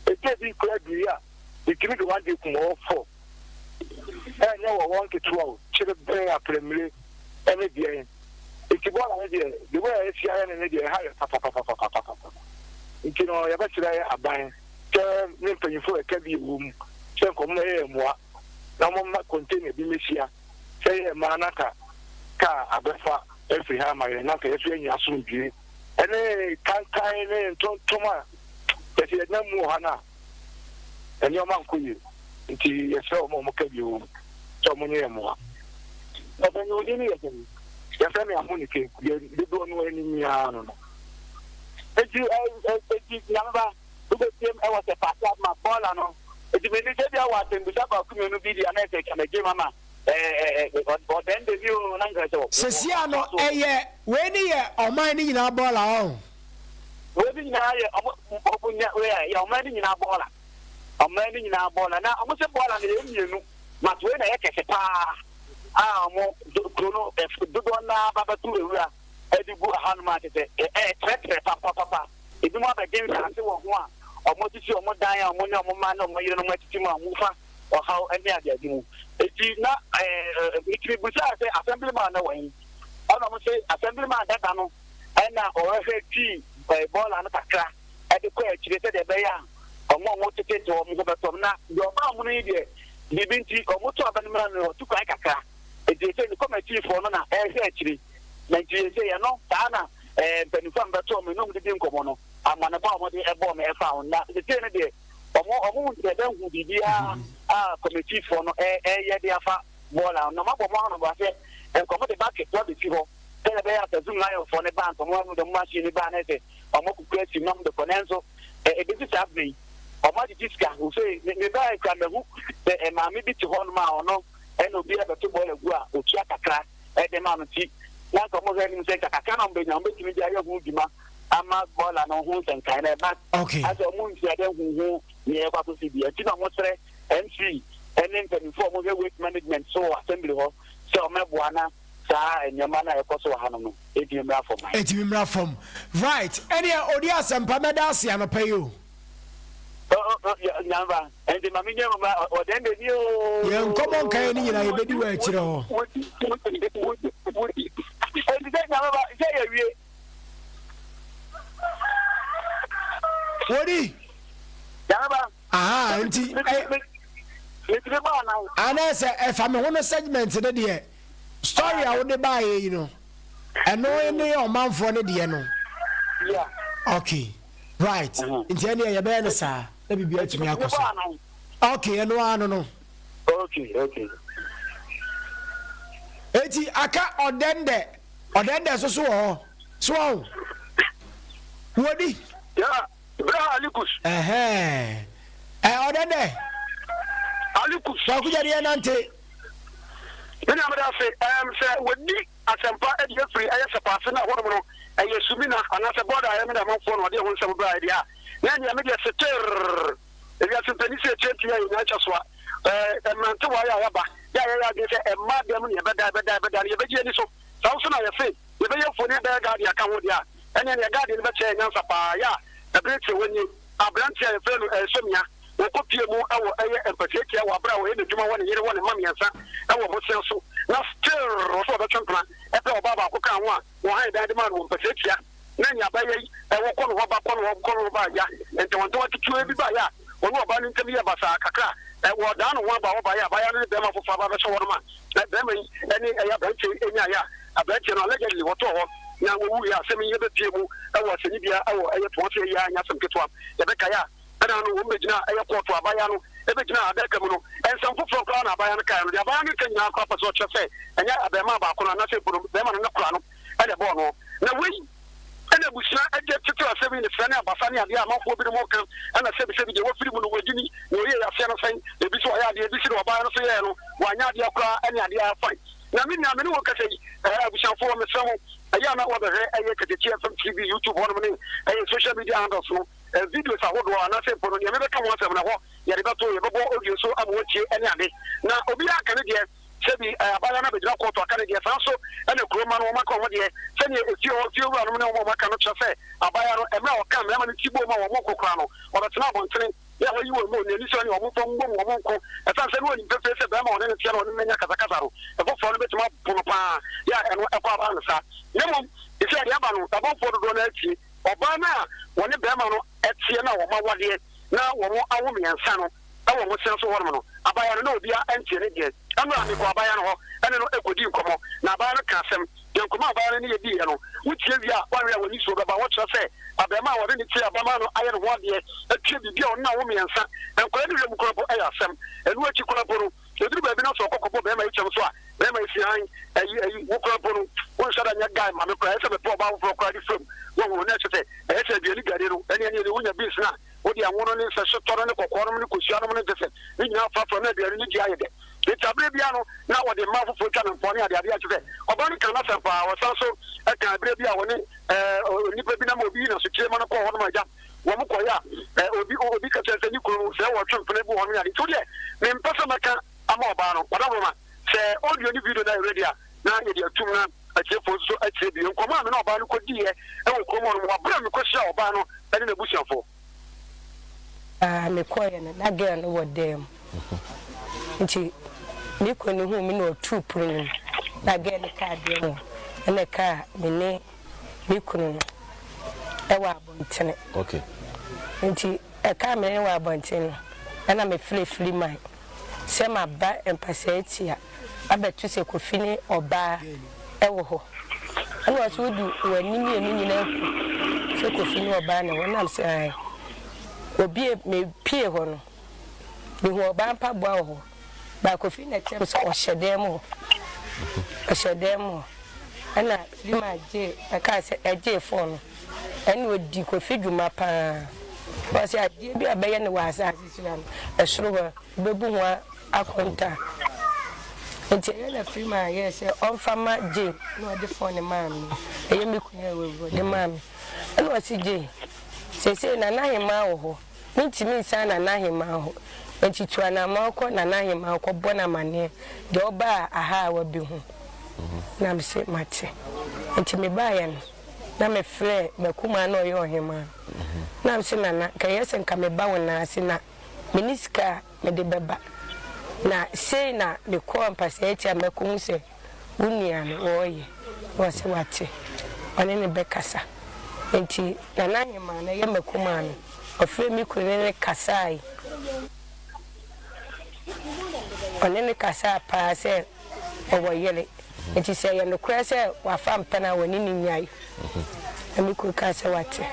It can't be correct, yeah. The committee one day come all four. And now 1 to 12. Should have been a premier every day. If you want to the way I see an idea, higher papa. If you know, you're better a buying, turn for a cabby room, send come here more. No one continue the Missia. Say a manaka, car, a befa, every hammer, and not every soon be. And they can't tie in Toma. That he had no more Hana. And your man could you until you saw more cabby, so many more. But then you didn't. Your family are money cake, they don't know any Miano. If you number, who the same I was a part of my ball, it's been the day I was in the top of community and I take and I give Mama. Or then the new language. Sesiano, when you are mining in our ball. Whether you are your mining in our ball. I'm mining in our ball, and now I'm a ball and the but when I catch a pa. Mo Bruno Dudona Baba Tura, Edibu Hanmarket, Papa. If you want a game, I say one, or Motici or Modaya, or Mono, or Mayomatima, Mufa, or how any other do. It is not a assemblyman away. I don't say assemblyman that I know, and now or FAT by ball and a crack at the question, they said a bear, or more motivated or Mugabana, your mom needed. Libinti or Moto Abandon or Tukaka. It is a committee for Nana, actually. Nigeria, no, Tana, and Benifan Batom, no, the Dinkomono. I'm on a bomb of the bomb I found. Now, the 10 day, or more, they don't would be committee for no air, Diafa, Bola, no matter one of us, and come the bucket, what the people. Then they have to zoom line for the band, from one of the machine, the band, or more question, number the Ponenzo, a business happening. Or what is this guy who say, maybe I can move the maybe to 1 mile, no, and will be able to boil a gua or check a crack at the moment. Now, come over and say, I cannot be numbered to me, I have I'm not ball and on holes and kind of back. Okay. As a moon, I don't know, near what to see the Tina Motre, MC, and then inform of weight management, so assembly hall, so Mabuana. And your man, I also have no 18 from 18 from right. Any audience and Pamadasi, I'm a pay you. Number and the Mamma or then the new. Come on, can you? I bet you were Wodi? Aha, nti ana say if I'm one segment na de story I would buy you know. And no any omanfo ne de no. Yeah. Okay. Right. Nti ene ya be na sa. Na bibia tumi akoso. Okay, eno ano no. Okay. Eti aka odende so Wodi? Yeah. Bra Alikus. Odende. Alikus. So ku jari nante. Ina amada say say wodi asempa e dey free aye sepaase na wo no aye sumina anase border aye me na manfo no de ho nsem bra dia. Na nya me dey seter. E dia sempani se cheti ya ina cha so mante wa ya ba. Ya dey say e ma dem ne beda ye beji ni so. So na ye fe. Ye be ye fo ne da guard ya kan wo dia. Ene ne guard ne be che nya sapa ya. E be che woni abranti ya fe no somia. Wokopie mu awo eye empathy wa bra wo ene dwuma woni yere woni mamiansa awo mo senso na still so da champion e pe obaba ko kan ho a wo han da de man wo empathy na nya ba ye e wo ko no ba ko no ba ya ente won to tutu e bi ba ya woni oba ni ntem ye basa kakra e wo da no wo ba ya ba ya ne be ma fofa ba be so won ma na be ma eni e ya ba che enya ya abache no allegedly wo to ho na wo wu ya se mi ye be pie mu e wo se ni bia e wo eye to se ya nya sem ketwa ye be ka ya ana no wo megina eye koto abaya no e begina adaka mu no ensam foforo kra na abaya no kai no de abaya no kanya akwa paso chefe enya abema ba ko na se buru be ma no kra no e de bo no na we ena busina eje tete asebi ne frane abasa ne ade amafo bi mo kan ana sebi de wo firi mu no wajini no ye ya se no sen e bi so ya ade e bi sire abaya no so ye no wanya ade akra ene ade afai na mi na me no wo kase abusanfo wo mesamo aya na wo be eye Katakyie TV YouTube wo no ne social media handles no videos ahodo ana se pono ne mebe ka mo asem na ho ye de beto ye bebo audio so amochie ene ade na obi aka ne de sebi abaya na bedira koto aka ne de sanso ene kroma no maka mo de se ne efio ru anu ne mo maka no chefe abaya no emra o kan me tibo ma wo mo kokra no o betena bontene ya wo yiwo mo ne ni so ne wo mo fo ngbo mo mo nko e san se no ni pepe se be ma o ne tia no ne nya katakazaro e fo fo no betuma pono pa ya eno e kwa ba no sa ne mo isi ade aba no tabon fo do na achi oba na woni be ma no etie na wo ma wade na wo mo awo miensa no awo mo senso wo no abaya no obi a entie ne de anu ami ko abaya no ho ene no ekodi nkomo na abaya no kasem de nkomo abaya no ne yedi ye no wutie wi a wanwe woni so be ba wo kire se abaya ma wo ne tie abaya no aye no ho de etie bibia o na wo miensa enko ne mu kropo aye asem enu achi kropo no eduru ba bi na so kokko be ma ichem so a be ma isi han ayi wo kropo no wo shada nya guy ma me kra ese be po ba wo kra di from wo na chete ese bi ni gade no ene ne wo nya bis na wo di anwono ne se shotoro ne kokoro ne kosiano ne dese ni nya fafa na bi ni di aye de etabre bia no na wo de ma fofo twa ne mpone ade ade chete obani kan na sempa wo sanso e kan abre bia wo ne nipa bi na mo bi na so kire ma no ko ho no ma ja wo mo ko ya obi ka chete ni kuru se wo twempene bu ho no ya de to de me mpasa maka ama oba no wada ma se audio ni video na ready na ye de atum na achefo so achebi nkoma me na oba no kodi e wo komo no wa bra me ko sia oba no ene na busiafo me koye na girl no wo dem nti me ko ni hu me no tu pru na girl ka de mo ene ka me ne me kunu e wa abontene okay nti e ka me wa abontene ena me free man se ma ba empaseti a abetu se kofini oba ewo ho ana so du wani mi enu nyina ku se kofini oba na wona se ai obi me pie ho no me ho oba mpa bo ho ba kofini na tem so ohyedem ana lima je aka se eje fo no ene odi kofi dwuma pa ba se adie bi abaye ne wa asa asira no esoro bebu ho akonta nti yana frima yes on fama je no de phone mami eye me kunya wewo de mami ene wasi je se na hima wo nti mi sa na hima ho nti tu na ma ko na hima ko bona mane de oba aha wa bi ho na me se mate nti me ba ya na me frɛ me kuma na oyo hima na me se na ka yes nka me ba wona ase na miniska me de beba na sei na me ko ampaseti ameku se unia no oye was wate ɔne ne bɛkasa nti nana nyema na yɛ makuma no ɔfrɛ me kunu ne kasai ɔne ne kasa paa sɛ ɔwɔ yele nti sɛ yɛ no kura sɛ wafa mpana wɔ ne ne nyai na me kunu ka sɛ wate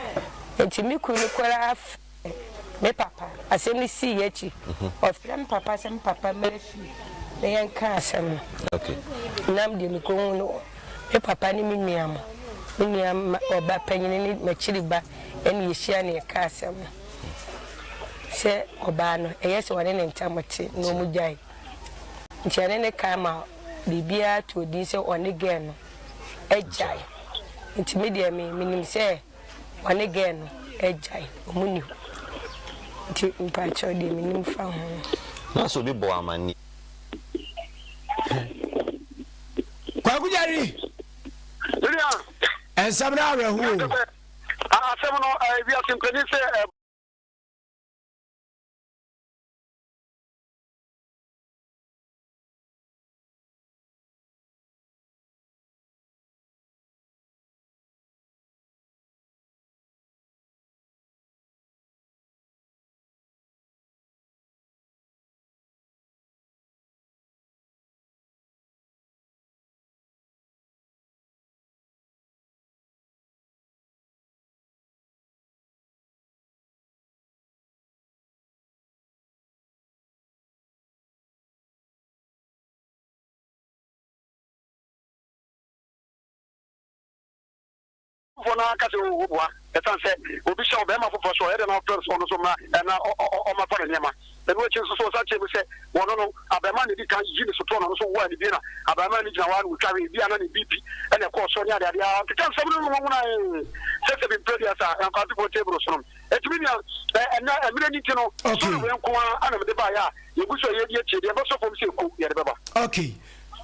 nti me kunu kora me papa asɛm ne si yɛkyi ɔfrɛ me papa sɛ me papa mmerɛ fie na yɛnka asɛm no nam deɛ me kunu no me papa ne me nuama ɔba panyini ne makyiri ba ɛne yɛhyia ne yɛka asɛm no sɛ ɔbaa no ɛyɛ sɛ ɔne ne ntamote na ɔmu gyae nti ɛne ne ka ma biribiara to odi sɛ ɔne gɛn no agyae nti me deɛ menim sɛ ɔne gɛn no agyae ɔmu ni hɔ nti mpakyɛw deɛ menim fa ho na so bi bɔ amani kwakujari Ensamna arehu. Asem no we are simply say Fona kase wo etan se obi sha obe ma fofo so e de na friends ono so ma na o ma fa ne ma e no chi so sa che bi se wono no abema ne di kan yi ne so to no so wo ani bi na abema ne gina wa no twa bi ana ne BP e ne ko so ne ade ade a kan se no mo na se se bi predia sa an ka bi table so no e tumi na e na e mire ni ti no so we nko ana me de ba ya ye bu so ye die che de ba so fom se ko ye de ba okay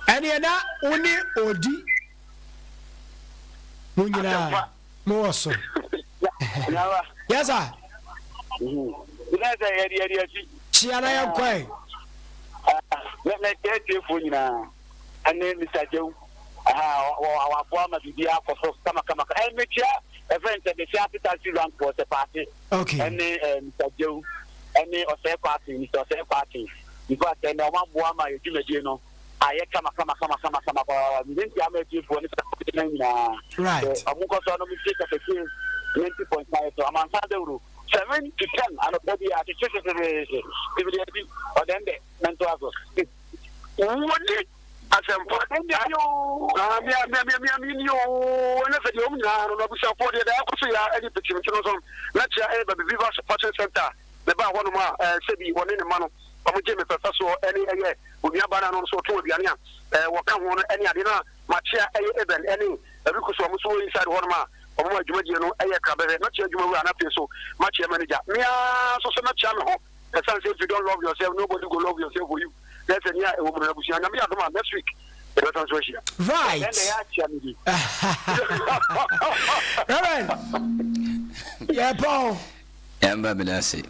ene na uni odi Munyina Moso. Yes, sir. Chiana Yanquay. Let me get you for you now. And then Mr. Joe. Our former BDR for Kama. And make sure a friend at the Capital Rank was a party. Okay. And Mr. Joe. And me or say party, Mr. Say party. Because then I want Buama, you know. I come. We didn't damage you for anything. Right. I'm going to take a 20.5 to Amansan Dawuro 7 to 10 and a body at the chicken or then the mental as what did I said, let's say the Viva Fashion Center, the bar one of my city, one in the man. I'm Jimmy Professor any we are banana so to Biania, what come on any adina, Machia even any because I'm so inside one ma or more Georgian Ayacabe, not your Juma so much manager. Mia so much channel. The son says if you don't love yourself, nobody will love yourself for you. That's a near woman of Bushana next week. Right. Yeah, Paul. Babylasi.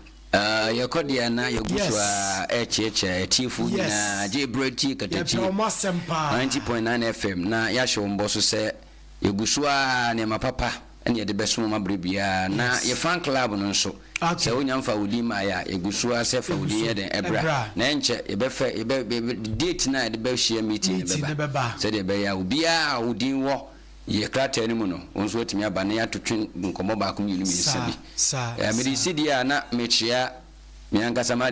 Yakodia na yoguswa echeche tifu na J Katakyie 90.9 FM na yasho mboso se yoguswa ne mapapa ene de beso mabrebia na ye fan club no nso se onyamfa udima ya yoguswa se fa udi eden ebra na enche ebefe date na de be share meeting beba se de be ya ubia udin wo ye krata ni mu no onso otimi aba na ya totwe nkomo ba ko mi ni sabi me di sidia na mechia me ankasa ma